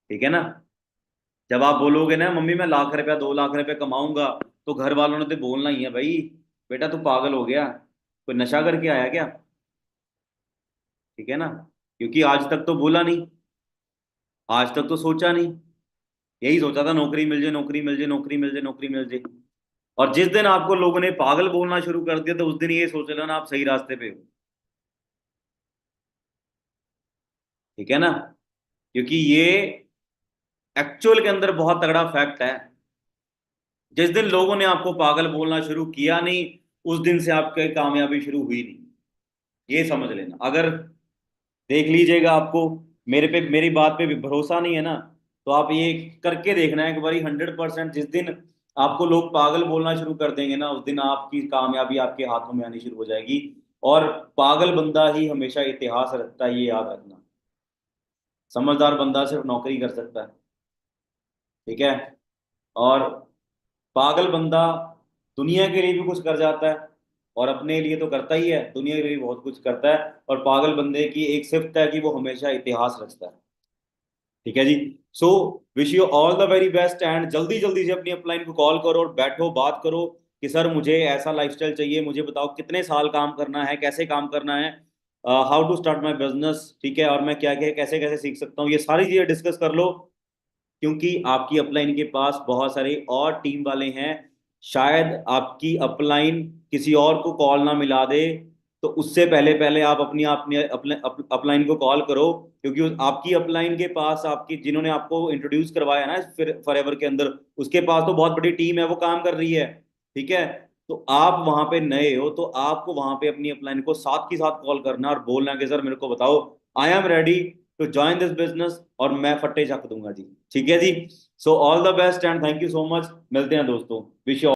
ठीक है ना। जब आप बोलोगे ना मम्मी मैं लाख रुपया 2 लाख रुपए कमाऊंगा, तो घर वालों ने तो बोलना ही है भाई, बेटा तू पागल हो गया, कोई नशा करके आया क्या। ठीक है ना। क्योंकि आज तक तो बोला नहीं, आज तक तो सोचा नहीं, यही सोचा था नौकरी मिल जाए, नौकरी मिल जाए, नौकरी मिल जाए, नौकरी मिल जाए। और जिस दिन आपको लोगों ने पागल बोलना शुरू कर दिया, तो उस दिन ये सोच लेना आप सही रास्ते पे हो। ठीक है ना। क्योंकि ये एक्चुअल के अंदर बहुत तगड़ा फैक्ट है। जिस दिन लोगों ने आपको पागल बोलना शुरू किया नहीं, उस दिन से आपकी कामयाबी शुरू हुई नहीं। ये समझ लेना। अगर देख लीजिएगा, आपको मेरे पे मेरी बात पे भी भरोसा नहीं है ना, तो आप ये करके देखना है एक बारी 100%। जिस दिन आपको लोग पागल बोलना शुरू कर देंगे ना, उस दिन आपकी कामयाबी आपके हाथों में आनी शुरू हो जाएगी। और पागल बंदा ही हमेशा इतिहास रखता है, ये याद रखना। समझदार बंदा सिर्फ नौकरी कर सकता है। ठीक है। और पागल बंदा दुनिया के लिए भी कुछ कर जाता है, और अपने लिए तो करता ही है, दुनिया के लिए भी बहुत कुछ करता है। और पागल बंदे की एक सिफ्त है कि वो हमेशा इतिहास रचता है। ठीक है जी। So wish you all the very best, and जल्दी जल्दी से अपनी अपलाइन को कॉल करो और बैठो बात करो कि सर मुझे ऐसा लाइफस्टाइल चाहिए, मुझे बताओ कितने साल काम करना है, कैसे काम करना है, how to start my business. ठीक है। और मैं क्या क्या कैसे कैसे सीख सकता हूँ, ये सारी चीजें डिस्कस कर लो। क्योंकि आपकी अपलाइन के पास बहुत सारे और टीम वाले हैं। शायद आपकी अपलाइन किसी और को कॉल ना मिला दे, तो उससे पहले पहले आप अपनी अपनी अपलाइन को कॉल करो। क्योंकि आपकी अपलाइन के पास, आपकी जिन्होंने आपको इंट्रोड्यूस करवाया ना फिर फॉरएवर के अंदर, उसके पास तो बहुत बड़ी टीम है, वो काम कर रही है। ठीक है। तो आप वहां पे नए हो, तो आपको वहां पे अपनी अपलाइन को साथ के साथ कॉल करना और बोलना कि सर मेरे को बताओ, I am ready to join this business, और मैं फट्टे चक दूंगा जी। ठीक है जी। So all the best and thank you so much. मिलते हैं दोस्तों। Wish you